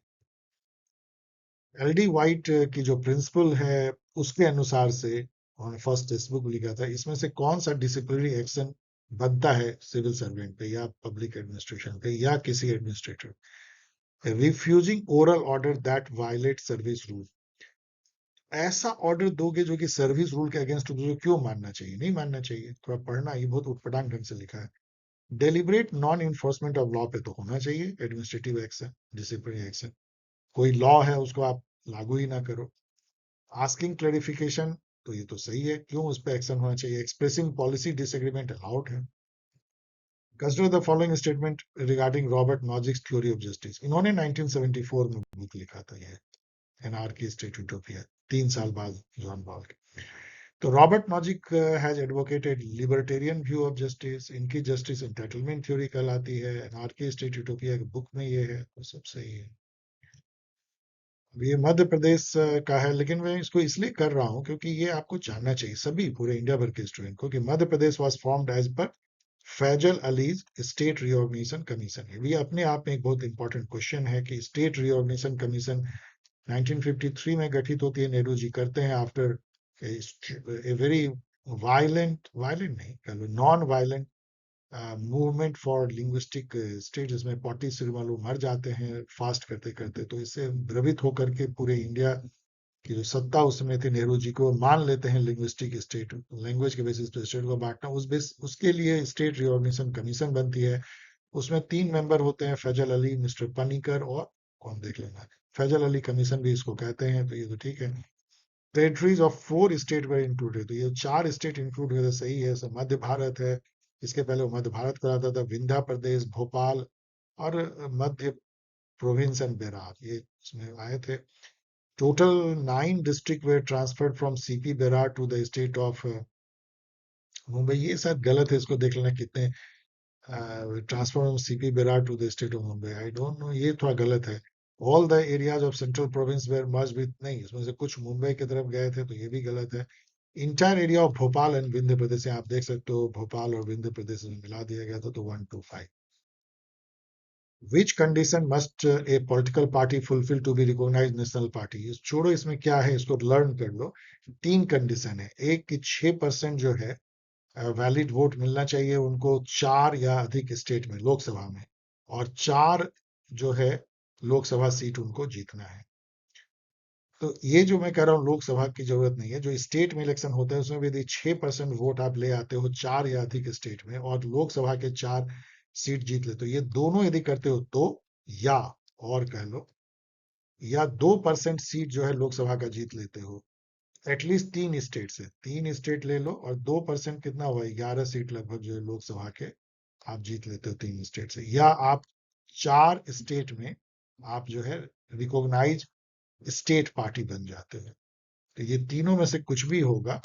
एलडी वाइट की जो प्रिंसिपल है, उसके अनुसार से उन्होंने फर्स्ट टेक्स्ट बुक लिखा था, इसमें से कौन सा डिसिप्लिनरी एक्शन बनता है सिविल सर्वेंट पे या पब्लिक एडमिनिस्ट्रेशन पे या किसी administrator? Refusing oral order that violate service rule. ऐसा ऑर्डर दोगे जो कि सर्विस रूल के अगेंस्ट हो, तो क्यों मानना चाहिए? नहीं मानना चाहिए। थोड़ा पढ़ना, ये बहुत उटपटांग ढंग से लिखा है। Deliberate non enforcement of law पे तो होना चाहिए एडमिनिस्ट्रेटिव एक्शन, डिसिप्लिनरी एक्शन। कोई लॉ है उसको आप लागू ही ना करो। आस्किंग क्लैरिफिकेशन, तो ये तो सही है, क्यों उस पर एक्शन होना चाहिए। एक्सप्रेसिंग पॉलिसी डिसएग्रीमेंट अलाउड है। Consider the following statement regarding Robert Nozick's theory of justice. इन्होंने 1974 में बुक लिखा था, ये एनार्की स्टेट यूटोपिया, 3 साल बाद जॉन पॉल के। तो Robert Nozick has advocated libertarian view of justice, इनकी जस्टिस एंटाइटलमेंट थ्योरी कहलाती है, एनार्की स्टेट यूटोपिया की बुक में ये है, तो सब सही है। ये मध्य प्रदेश का है, लेकिन मैं इसको इसलिए कर रहा हूं क्योंकि ये आपको जानना चाहिए, सभी पूरे इंडिया भर के स्टूडेंट को, कि Madhya Pradesh was formed as per Fazal Ali's state reorganisation commission. ये अपने आप में एक बहुत इंपॉर्टेंट क्वेश्चन है कि स्टेट रिऑर्गेनाइजेशन कमीशन 1953 में गठित होती है, नेहरू जी करते हैं आफ्टर ए वेरी वायलेंट नहीं कह लो, non violent movement for linguistic state, जिसमें 40 लोग मर जाते हैं फास्ट करते करते। तो इससे द्रवित होकर के पूरे इंडिया की जो सत्ता उस समय थी नेहरू जी को, मान लेते हैं लिंग्विस्टिक स्टेट, लैंग्वेज के बेसिस पे स्टेट को बांटना, उसके लिए स्टेट रिऑर्गेनाइजेशन कमीशन बनती है। उसमें 3 मेंबर होते हैं, फैजल अली, मिस्टर पनीकर और कौन देख लेना, फैजल अली कमीशन भी इसको कहते हैं। तो ये तो ठीक है। Territories of 4 state were included, तो ये 4 स्टेट इंक्लूड हुए, तो सही है। सब मध्य भारत है, इसके पहले वो मध्य भारत कहलाता था, विंध्या प्रदेश, भोपाल और मध्य प्रोविंस एंड बेरार, ये इसमें आए थे। टोटल 9 डिस्ट्रिक्ट वे transferred from CP Berar to the state of Mumbai. ये शायद गलत है, इसको देख लेना कितने transfer from CP Berar to the state of Mumbai, I don't know, ये थोड़ा गलत है। All the areas of central province were merge with, नहीं, इसमें से कुछ मुंबई की तरफ गए थे, तो ये भी गलत है। Entire area of Bhopal and Vindhya Pradesh, आप देख सकते हो भोपाल और विंध्य प्रदेश में मिला दिया गया था, तो 1 to 5। Which condition must a political party fulfil to be recognise national party, छोड़ो इसमें क्या है, इसको लर्न कर लो। 3 कंडीशन है। एक कि 6% जो है वैलिड वोट मिलना चाहिए उनको 4 या अधिक स्टेट में, लोकसभा में, और 4 जो है लोकसभा सीट उनको जीतना है। तो ये जो मैं कह रहा हूँ लोकसभा की जरूरत नहीं है, जो स्टेट में इलेक्शन होता है उसमें भी यदि 6% वोट आप ले आते हो 4 या अधिक स्टेट में, और लोकसभा के 4 सीट जीत लेते हो, ये दोनों यदि करते हो तो, या और कह लो, या 2% सीट जो है लोकसभा का जीत लेते हो, एटलीस्ट 3 स्टेट से, 3 स्टेट ले लो, और 2% कितना हुआ, 11 सीट लगभग जो है लोकसभा के आप जीत लेते हो 3 स्टेट से, या आप 4 स्टेट में आप जो है रिकॉग्नाइज स्टेट पार्टी बन जाते हैं। तो ये तीनों में से कुछ भी होगा,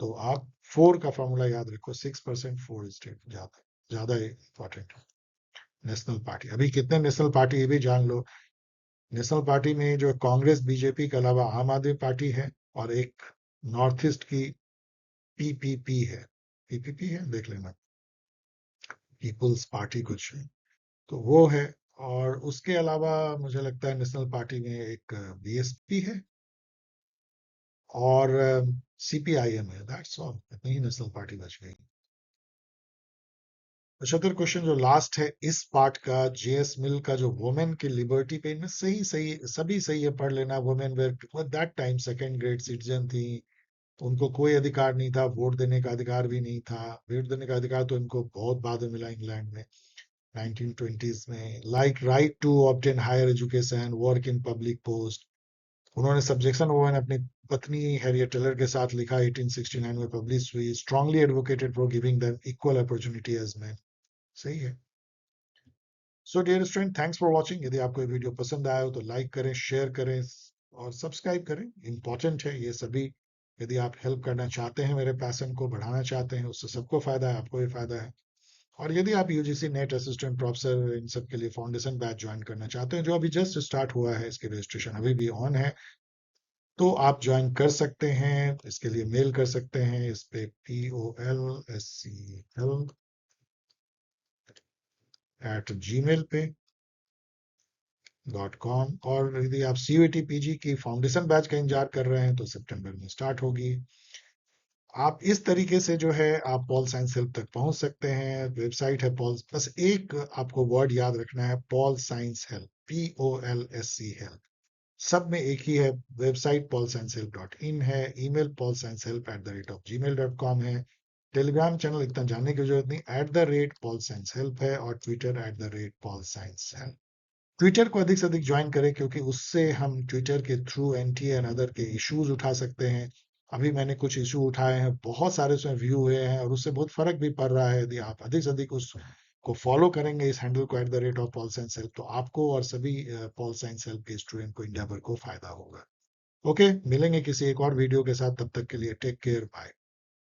तो आप 4 का फॉर्मूला याद रखो, 6%, 4 स्टेट, ज्यादा ज्यादा इंपॉर्टेंट है। नेशनल पार्टी, अभी कितने नेशनल पार्टी ये भी जान लो। नेशनल पार्टी में जो कांग्रेस बीजेपी के अलावा आम आदमी पार्टी है, और एक नॉर्थ ईस्ट की पीपीपी है, पीपीपी है देख लेना, पीपुल्स पार्टी कुछ है, तो वो है। और उसके अलावा मुझे लगता है नेशनल पार्टी में एक बीएसपी है और सीपीआईएम है, दैट्स ऑल, इतनी ही नेशनल पार्टी बच गई। 75 क्वेश्चन जो लास्ट है इस पार्ट का, जेएस मिल का जो वुमेन की लिबर्टी पे, इनमें सही सही सभी सही है, पढ़ लेना। Women where that time second grade citizen थी, उनको कोई अधिकार नहीं था, वोट देने का अधिकार भी नहीं था। वोट देने का अधिकार तो इनको बहुत बाद में मिला इंग्लैंड में 1920s में। Like right to obtain higher education, work in public post. उन्होंने सब्जेक्शन वुमेन अपनी पत्नी हैरियट टेलर के साथ लिखा, 1869 में पब्लिश हुई। Strongly advocated for giving them equal opportunity as man, सही है। So dear student, thanks for watching. यदि आपको ये वीडियो पसंद आया हो तो लाइक करें, शेयर करें और सब्सक्राइब करें, इंपॉर्टेंट है ये सभी। यदि आप हेल्प करना चाहते हैं, मेरे पैशन को बढ़ाना चाहते हैं, उससे सबको फायदा है, आपको भी फायदा है। और यदि आप UGC net assistant professor in सब के लिए फाउंडेशन बैच ज्वाइन करना चाहते हैं, जो अभी जस्ट स्टार्ट हुआ है, इसकी रजिस्ट्रेशन अभी भी ऑन है, तो आप ज्वाइन कर सकते हैं। इसके लिए मेल कर सकते हैं इस पे polscl@gmail पे .com। और यदि आप सीयूईटी पीजी की फाउंडेशन बैच का इंतजार कर रहे हैं तो सितंबर में स्टार्ट होगी। आप इस तरीके से जो है आप पॉल साइंस हेल्प तक पहुंच सकते हैं। वेबसाइट है पॉल, बस एक आपको वर्ड याद रखना है, pol science help, POLSC help, सब में एक ही है। वेबसाइट paulsciencehelp.in है, ईमेल paulsciencehelp@gmail.com है। टेलीग्राम चैनल इतना जानने की जरूरत नहीं, @paulsciencehelp है, और ट्विटर @paulsciencehelp। ट्विटर को अधिक से अधिक ज्वाइन करें, क्योंकि उससे हम ट्विटर के थ्रू एनटी एंड अदर के इश्यूज उठा सकते हैं। अभी मैंने कुछ इशू उठाए हैं, बहुत सारे उसमें व्यू हुए हैं, और उससे बहुत फर्क भी पड़ रहा है। यदि आप अधिक से अधिक उसको फॉलो करेंगे, इस हैंडल को @paul science help, तो आपको और सभी पॉल साइंस हेल्प के स्टूडेंट को इंडिया भर को फायदा होगा। ओके, मिलेंगे किसी एक और वीडियो के साथ, तब तक के लिए टेक केयर, बाय।